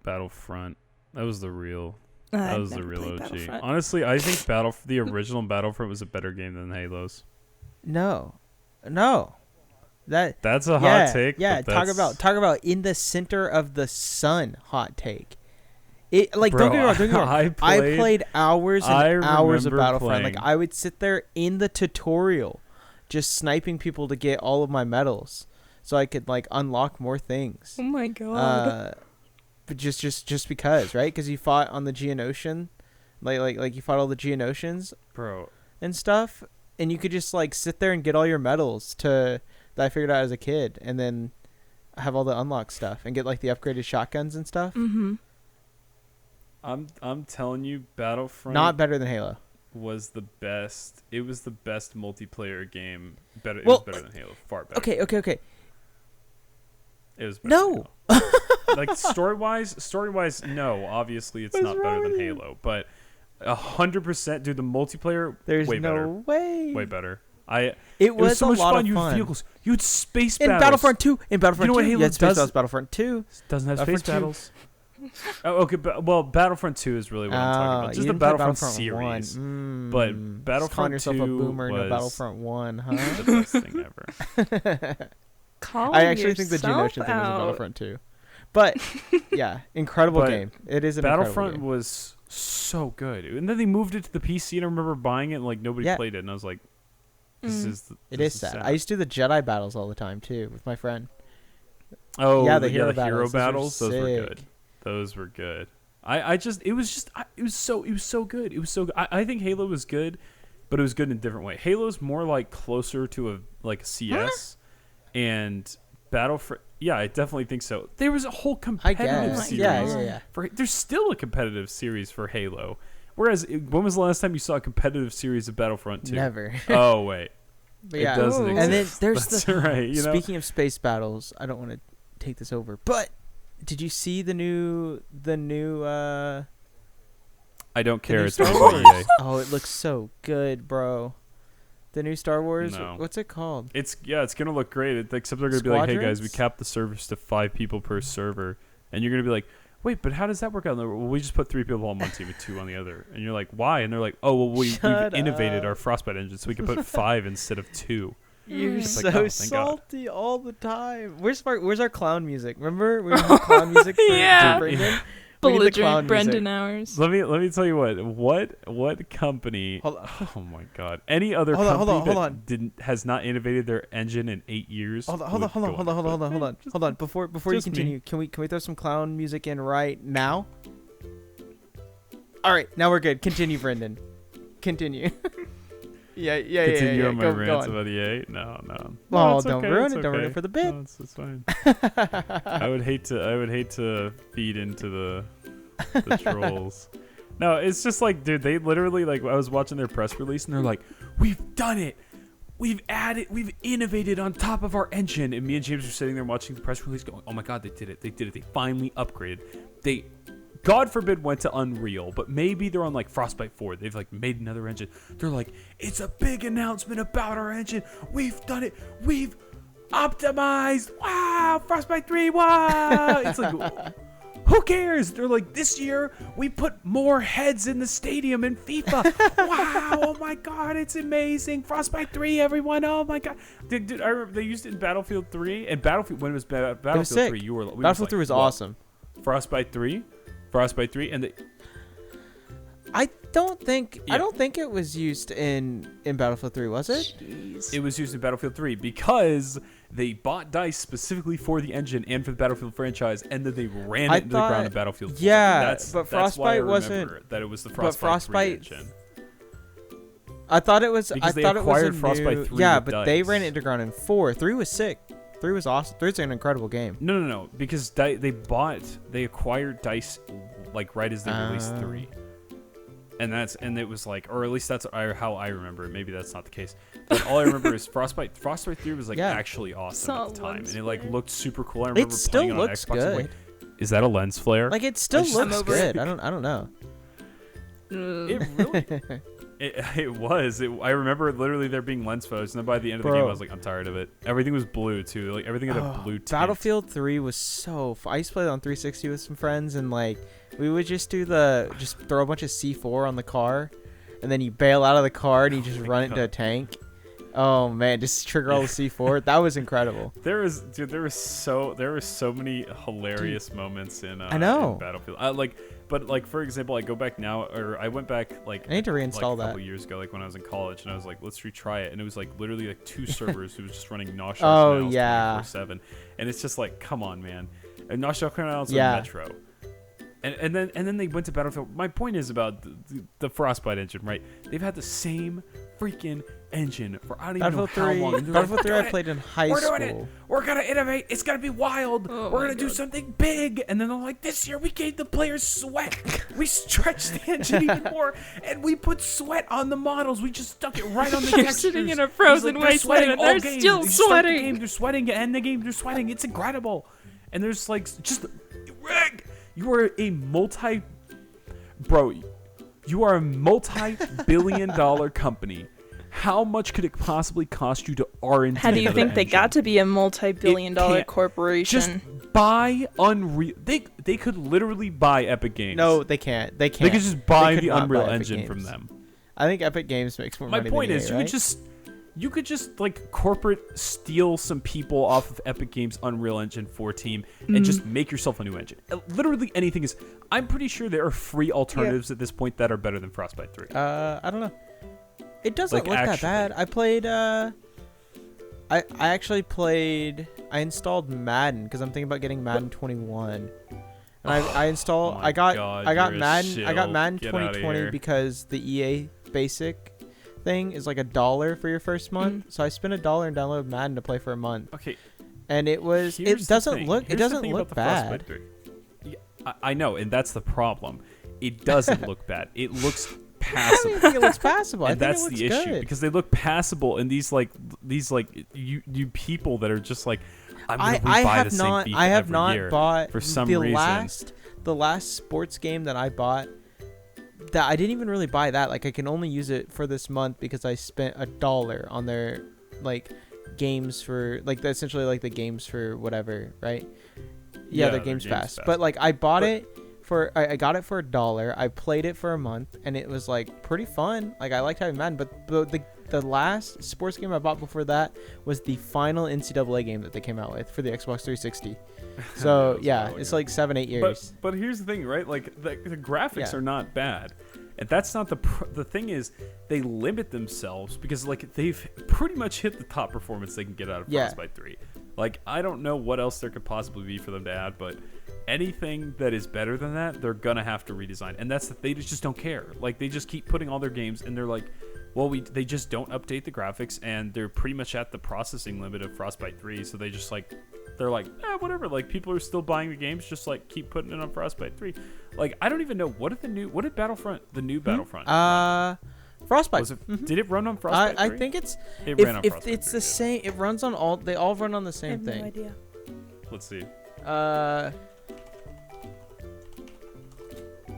Battlefront. That was the real. That was the real OG. Honestly, I think the original Battlefront was a better game than Halo's. No. That's a hot take. Yeah, talk about in the center of the sun hot take. It, like, bro, don't get me wrong. I played hours and hours of Battlefront. Like, I would sit there in the tutorial just sniping people to get all of my medals so I could like unlock more things. Oh my god. But just because, right? Because you fought on the Geonosian, like you fought all the Geonosians, bro, and stuff, and you could just like sit there and get all your medals that I figured out as a kid, and then have all the unlock stuff and get like the upgraded shotguns and stuff. Mm-hmm. I'm telling you, Battlefront not better than Halo. Was the best. It was the best multiplayer game. It was better than Halo. Far better. Okay. It was better. No. Than Halo. Like story wise, no. Obviously, it's not better than Halo, but 100%, dude. The multiplayer, there's way no better. way. Way better. It was so a much lot fun. of You fun. had vehicles. You had space in battles. Battlefront 2. In Battlefront 2, you know what Halo space does? battles. Battlefront 2 doesn't have space battles. Oh, okay, well, Battlefront 2 is really what I'm talking about. Just the Battlefront series. But Battlefront calling yourself 2 a boomer was into Battlefront 1, huh? the best thing ever. I actually think the Geonosian thing was in Battlefront 2. But yeah, incredible But game. It is an Battlefront incredible game. was so good, and then they moved it to the PC, and I remember buying it, and like nobody Yeah. played it, and I was like, "This is It is sad. I used to do the Jedi battles all the time too with my friend. Oh, Yeah, the the hero hero battles. battles. Those Those are were sick. good. Those were good. It was so good. It was so good. I think Halo was good, but it was good in a different way. Halo's more like closer to a CS, and Battlefront. Yeah, I definitely think so. There was a whole I competitive guess. series. Yeah. There's still a competitive series for Halo. Whereas, when was the last time you saw a competitive series of Battlefront 2? Never. Oh wait, But it yeah. doesn't And then exist. there's That's the right. You know? Speaking of space battles, I don't want to take this over, but did you see the new I don't the care. new It's Star on Wars? EA. Oh, it looks so good, bro. The new Star Wars. No. What's it called? It's gonna look great. Except they're gonna be like, hey guys, we Squadrons? capped the servers to 5 people per server, and you're gonna be like, wait, but how does that work out? Well, we just put 3 people on one team and 2 on the other, and you're like, why? And they're like, oh well, we've Shut innovated up. our Frostbite engine, so we can put 5 instead of 2. You're It's so like, oh, thank God. salty all the time. Where's our clown music? Remember we had clown music for Yeah. Brendan? We need the clown Belligerent Brendan music. hours. Let me tell you what company? Hold on. Oh my God! Any other Hold on, company hold that on. has not innovated their engine in 8 years? Hold on. would go Hold on. Before you just me. continue, can we throw some clown music in right now? All right, now we're good. Continue, Brendan. Continue. yeah. Continue on my Go rants on. about EA? No. Oh, it's don't okay, ruin it's it. Don't ruin okay. it for the bit. No, it's fine. I would hate to feed into the trolls. No, it's just like, dude, they literally, like, I was watching their press release and they're like, we've done it. We've innovated on top of our engine. And me and James were sitting there watching the press release going, oh my God, they did it. They finally upgraded. They, God forbid, went to Unreal, but maybe they're on like Frostbite 4. They've like made another engine. They're like, it's a big announcement about our engine. We've done it. We've optimized. Wow. Frostbite 3. Wow. It's like, who cares? They're like, this year we put more heads in the stadium in FIFA. Wow! Oh my God, it's amazing. Frostbite 3, everyone. Oh my God, dude, I remember they used it in Battlefield 3 and Battlefield when it was Battlefield sick. 3. You were Battlefield 3 was awesome. Frostbite 3, and I don't think Yeah. it was used in Battlefield 3, was it? Jeez. it was used in Battlefield 3 because they bought DICE specifically for the engine and for the Battlefield franchise, and then they ran it into the ground in Battlefield 4. yeah, that's, but that's why I Frostbite remember wasn't- that it was the but Frostbite 3 Frostbite- engine. I thought it was. Because I they thought it was acquired a Frostbite new, 3 Yeah, with but they DICE. ran it into ground in 4. 3 was sick. 3 was awesome. 3's an incredible game. No, because they acquired DICE like right as they released 3, and it was like, or at least that's how I remember it. Maybe that's not the case, but all I remember is Frostbite 3 was like Yeah. actually awesome Saw at the time, lens and it like flare. looked super cool. I remember It still playing it looks on Xbox and good. is that a lens flare? Like it still just- looks I'm over good. I don't know. It really. It was. I remember literally there being lens photos, and then by the end of the game, I Bro. was like, I'm tired of it. Everything was blue too. Like everything had a blue tint. Battlefield 3 was so I used to play it on 360 with some friends, and like we would just throw a bunch of C4 on the car, and then you bail out of the car and you just run it into a tank. Oh man, just trigger all the C4. That was incredible. There were so many hilarious moments in I know. in Battlefield. But for example, I go back now, or I went back like I need to like reinstall a couple that. years ago, like when I was in college, and I was like, let's retry it, and it was like literally like 2 servers who was just running Nosh Oh, yeah. 24/7, and it's just like, come on, man, and Nosh Canals Yeah. Metro. And then they went to Battlefield. My point is about the Frostbite engine, right? They've had the same freaking engine for I don't even know Battlefield how 3. long. And they're Battlefield like, 3 "We're I doing played in high We're school. doing it. We're gonna innovate. It's gonna be wild. Oh We're my gonna do God. something big." And then they're like, "This year we gave the players sweat. We stretched the engine even more, and we put sweat on the models. We just stuck it right on the You're textures." sitting in a He's frozen like, "They're wasteland sweating and all they're game. still You start the sweating." game, they're sweating. End the game, they're sweating. It's incredible. And there's like just, you are a you are a multi-billion-dollar company. How much could it possibly cost you to R&D? How do you think another they engine? got to be a multi-billion-dollar can't- corporation? Just buy Unreal. They could literally buy Epic Games. No, they can't. They can't. They could just buy could the not Unreal buy Epic Engine Games. from them. I think Epic Games makes more My money point than is, EA, you right? could just You could just like corporate steal some people off of Epic Games Unreal Engine 4 team and just make yourself a new engine. Literally anything is. I'm pretty sure there are free alternatives at this point that are better than Frostbite 3. I don't know. It doesn't Like, look that actually. bad. I played. I actually played. I installed Madden because I'm thinking about getting Madden 21. And I installed. Oh I got. God, I got you're a Madden. I got shill. Madden Get outta 2020 here. because the EA basic thing is like $1 for your first month. So I spent $1 and downloaded Madden to play for a month. Okay. And it was. Here's It the doesn't thing. look. Here's It the doesn't thing look about the Frostbite bad. 3. Yeah, I know, and that's the problem. It doesn't look bad. It looks I passable. don't think it looks passable. I And think that's it looks the issue good. because they look passable, and these you people that are just like, I'm gonna I rebuy have the same not. FIFA I have every not year bought for some the reason. last sports game that I bought. That I didn't even really buy that. Like I can only use it for this month because I spent $1 on their like games for like essentially like the games for whatever, right? Yeah, their games pass. But like I bought it for I got it for $1. I played it for a month and it was like pretty fun. Like I liked having Madden, but the last sports game I bought before that was the final NCAA game that they came out with for the Xbox 360. So yeah, it's like 7-8 years. But here's the thing, right? Like the graphics Yeah. are not bad, and that's not the thing is they limit themselves because like they've pretty much hit the top performance they can get out of Yeah. Frostbite 3. Like I don't know what else there could possibly be for them to add, but anything that is better than that, they're gonna have to redesign, and that's they just don't care. Like they just keep putting all their games, and they're like, well, they just don't update the graphics, and they're pretty much at the processing limit of Frostbite 3, so they just like. They're like, whatever. Like people are still buying the games, just like keep putting it on Frostbite 3. Like I don't even know what did Battlefront, the new Battlefront? Frostbite. Was it, Did it run on Frostbite 3? I think it's It if, ran on if Frostbite it's 3, the same. It runs on all. They all run on the I same have thing. no idea. Let's see.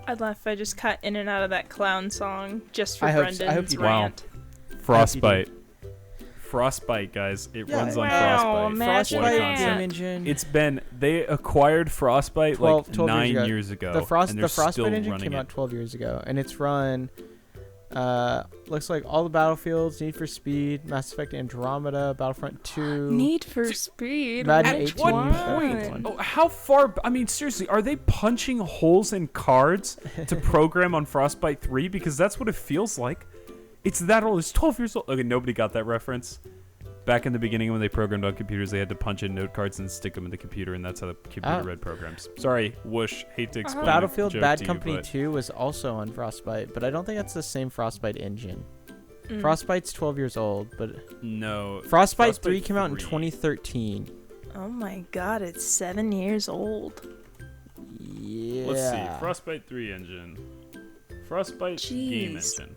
I'd laugh if I just cut in and out of that clown song just for I hope Brendan's you do. rant. Frostbite. Frostbite, guys. It Yeah, runs on wow, Frostbite. imagine What a Frostbite that. concept. game engine. It's been they acquired Frostbite 12 like 9 years ago. years ago. The and they're the Frostbite still engine running came it. out 12 years ago, and it's run. Looks like all the Battlefields, Need for Speed, Mass Effect Andromeda, Battlefront 2. Need for Speed. Madden Which 18, What one? Battlefield point? Oh, how far? I mean, seriously, are they punching holes in cards to program on Frostbite 3? Because that's what it feels like. It's that old. It's 12 years old. Okay, nobody got that reference. Back in the beginning when they programmed on computers, they had to punch in note cards and stick them in the computer, and that's how the computer read programs. Sorry, whoosh. Hate to explain. Battlefield the joke Bad to you, Company but 2 was also on Frostbite, but I don't think that's the same Frostbite engine. Mm. Frostbite's 12 years old, but No. Frostbite 3 came out in 2013. Oh my god, it's 7 years old. Yeah. Let's see. Frostbite 3 engine. Frostbite game Jeez. engine.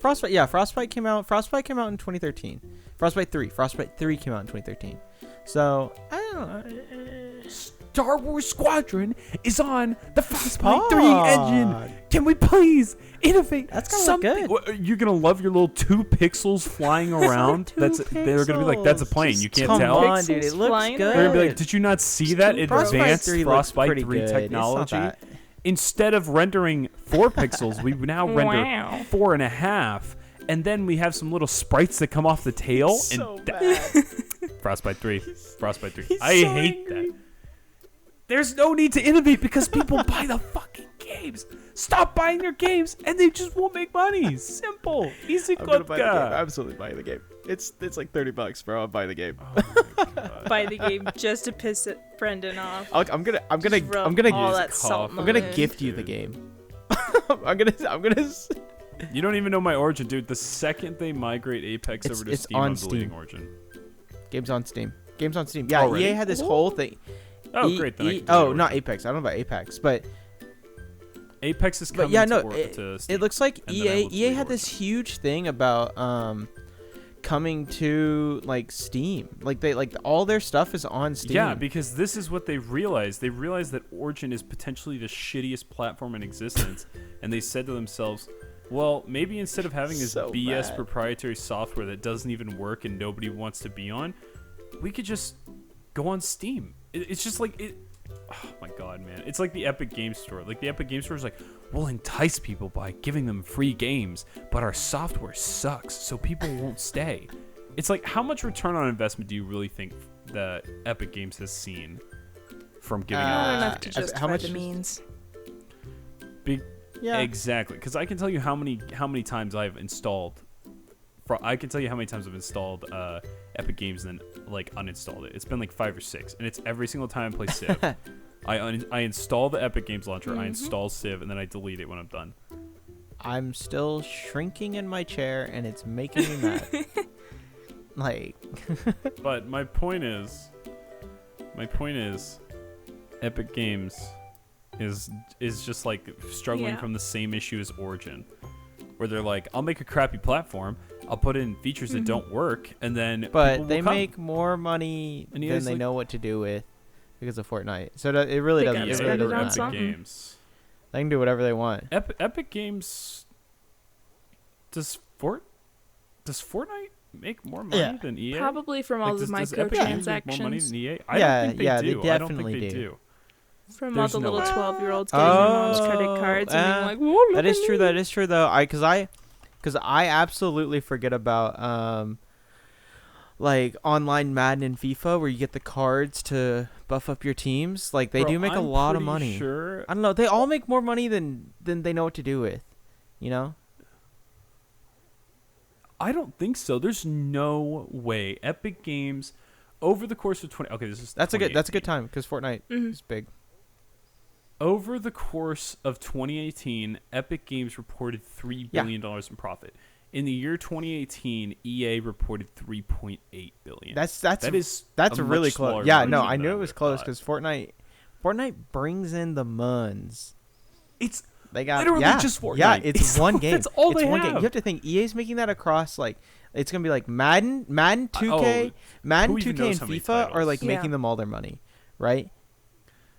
Frostbite came out in 2013. Frostbite 3 came out in 2013. So, I don't know. Star Wars Squadron is on the Frostbite Pod. 3 engine. Can we please innovate? That's gonna look good. What, you're gonna love your little 2 pixels flying around. They're gonna be like, that's a plane. You can't Come tell. on, dude. It Pixels looks flying good. They're gonna be like, did you not see that Frostbite advanced 3 looks Frostbite pretty 3 good. It's not technology? that- Instead of rendering 4 pixels, we now render Wow. 4.5, and then we have some little sprites that come off the tail. So and bad. Frostbite 3. Frostbite 3. he's I so hate angry. that. There's no need to innovate because people buy the fucking games. Stop buying their games and they just won't make money. Simple. Easy kotka. absolutely buying the game. It's like $30, bro. I'm buying the game. Oh my God. By the game just to piss Brendan off. I'm gonna Just rub all use that salt in cough. the I'm gonna wound. gift you the Dude. game. I'm gonna. You don't even know my Origin, dude. The second they migrate Apex It's- over to it's Steam, on I'm deleting Steam. Origin. Games on Steam. Yeah, Already? EA had this whole thing. Oh, great. Then I can delete oh, Origin. not Apex. I don't know about Apex, but Apex is coming yeah, no. to Steam. It looks like and then I will EA delete had this Origin. huge thing about coming to like Steam. Like they all their stuff is on Steam. Yeah, because this is what they realized. They realized that Origin is potentially the shittiest platform in existence, and they said to themselves, well, maybe instead of having this So BS bad. proprietary software that doesn't even work and nobody wants to be on, we could just go on Steam. It's just like it. oh my god, man, it's like the Epic Games Store. Like the Epic Games Store is like, we'll entice people by giving them free games, but our software sucks, so people won't stay. It's like, how much return on investment do you really think that Epic Games has seen from giving out? Not enough to justify the means. Yeah. Exactly, because I can tell you how many times I've installed. I can tell you how many times I've installed Epic Games and then like uninstalled it. It's been like 5 or 6, and it's every single time I play Civ. I install the Epic Games launcher, I install Civ, and then I delete it when I'm done. I'm still shrinking in my chair, and it's making me mad. Like. But my point is, Epic Games is just like struggling from the same issue as Origin, where they're like, I'll make a crappy platform, I'll put in features that don't work, and then but they make more money than they know what to do with because of Fortnite. So it really doesn't. It really really Epic something. Games. They can do whatever they want. Epic Games. Does Fortnite make more money than EA? Probably from all the does Epic Games make more money microtransactions. than EA? I don't think they do. they I don't think definitely they do. do. From There's all the no little way. 12-year-olds getting their mom's credit cards and being like, whoa, look That is at true. me. That is true, though. Because I absolutely forget about like online Madden and FIFA where you get the cards to buff up your teams. Like they do make a lot of money. Sure. I don't know. They all make more money than they know what to do with. You know. I don't think so. There's no way Epic Games over the course of 20. Okay, That's a good time because Fortnite is big. Over the course of 2018, Epic Games reported $3 billion in profit. In the year 2018, EA reported $3.8 billion. That's really close. Yeah, no, I knew it was close because Fortnite brings in the muns. They got literally just Fortnite. Yeah, it's one game. That's all it's they one have. game. You have to think EA's making that across like it's gonna be like Madden 2K, Madden 2K and FIFA are like making them all their money, right?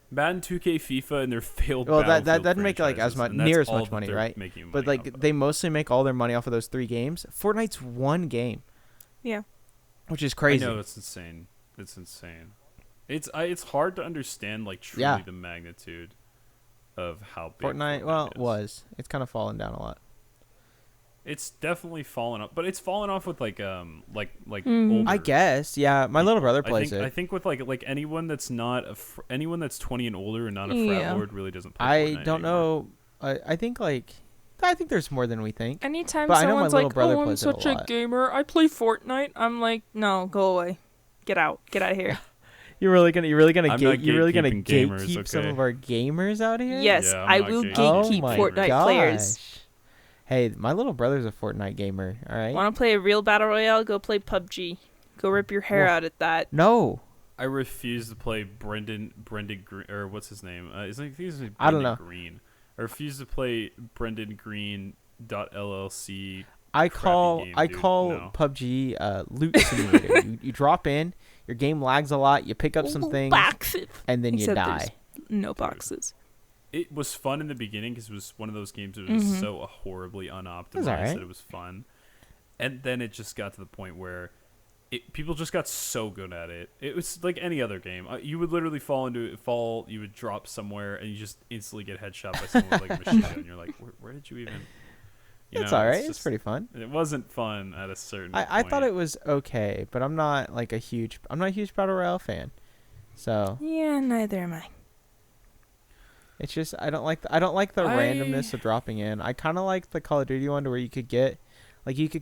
Madden 2K, FIFA, and their failed. Well, that doesn't make like as much near as much money, right? But like they mostly make all their money off of those 3 games. Fortnite's one game. Yeah. Which is crazy. I know, it's insane. It's insane. It's hard to understand like truly the magnitude of how big Fortnite is. It's kind of fallen down a lot. It's definitely fallen off, but it's fallen off with like Mm-hmm. older I guess, yeah. My little brother plays I it. think with like anyone that's not anyone that's 20 and older and not a frat lord really doesn't play I Fortnite don't anymore. know. I think there's more than we think. Anytime But I know my someone's little like, brother "Oh, I'm plays it a such a lot." gamer. I play Fortnite." I'm like, "No, go away. Get out of here." You're really gonna I'm not gatekeep gamers, some okay? of our gamers out here? Yes, Yeah, I'm I not will gatekeeping. gatekeep my Fortnite gosh. players. Hey, my little brother's a Fortnite gamer. All right. Want to play a real battle royale? Go play PUBG. Go rip your hair out at that. No. I refuse to play Brendan Green, or what's his name? His name is Brendan I don't know. Green. I refuse to play Brendan Green .llc. I call game, no. PUBG loot simulator. you drop in, your game lags a lot, you pick up some things, Boxes. and then you Except die. there's no boxes. It was fun in the beginning because it was one of those games that was so horribly unoptimized alright. that it was fun. And then it just got to the point where people just got so good at it. It was like any other game. You would literally you would drop somewhere and you just instantly get headshot by someone with like a machine gun. You're like, where did you even... It's alright. It's pretty fun. It wasn't fun at a certain point. I thought it was okay, but I'm not a huge Battle Royale fan. So Yeah, neither am I. it's just I don't like the randomness of dropping in. I kind of like the Call of Duty one where you could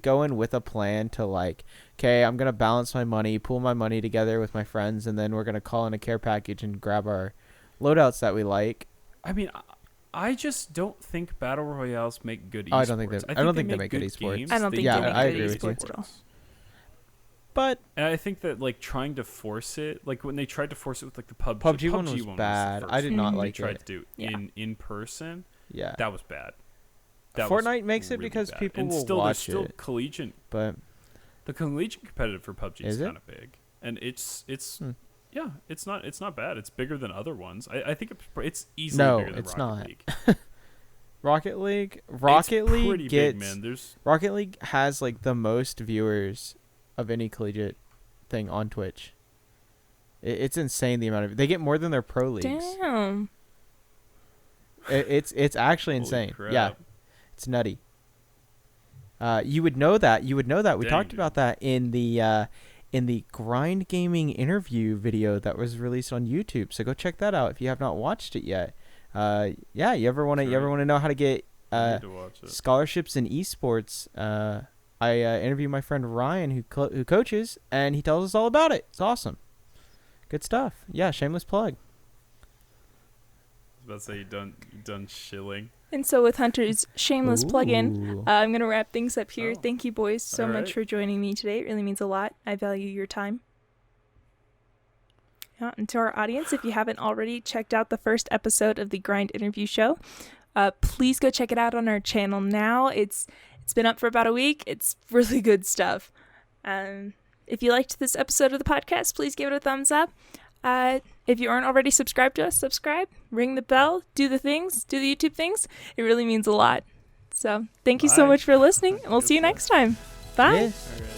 go in with a plan to like, okay, I'm gonna balance my money, pool my money together with my friends, and then we're gonna call in a care package and grab our loadouts that we like. I mean, I just don't think battle royales make good esports. Oh, I don't think they make good esports. games. I don't think Yeah, they make I good agree with you. esports at all. But And I think that like trying to force it, like when they tried to force it with like the PUBG, PUBG one was the bad. first I did not one like they tried it. to do Yeah. in person. Yeah, That was bad. That Fortnite was makes it really because bad. people and will still, watch there's still it. collegiate. But The collegiate competitive for PUBG is Is it? kind of big, and it's yeah, it's not bad. It's bigger than other ones. I think it's easily No, bigger than it's Rocket not. League. Rocket League It's pretty gets big, man. There's Rocket League has like the most viewers of any collegiate thing on Twitch. It's insane the amount of they get more than their pro leagues. Damn. It's actually Holy insane. crap. Yeah, it's nutty. You would know that. We Dang, talked dude. about that in the Grind Gaming interview video that was released on YouTube. So go check that out if you have not watched it yet. Yeah, you ever want to know how to get I need to watch it. scholarships in esports? I interviewed my friend Ryan who coaches, and he tells us all about it. It's awesome. Good stuff. Yeah, shameless plug. I was about to say you done shilling. And so with Hunter's shameless plug-in, Ooh. I'm going to wrap things up here. Oh. Thank you, boys, so All much right. for joining me today. It really means a lot. I value your time. Yeah, and to our audience, if you haven't already checked out the first episode of the Grind Interview Show, please go check it out on our channel now. It's been up for about a week. It's really good stuff. If you liked this episode of the podcast, please give it a thumbs up. If you aren't already subscribed to us, subscribe, ring the bell, do the YouTube things. It really means a lot. So thank you so Bye. much for listening, and we'll see you next time. Bye. Yes. All right.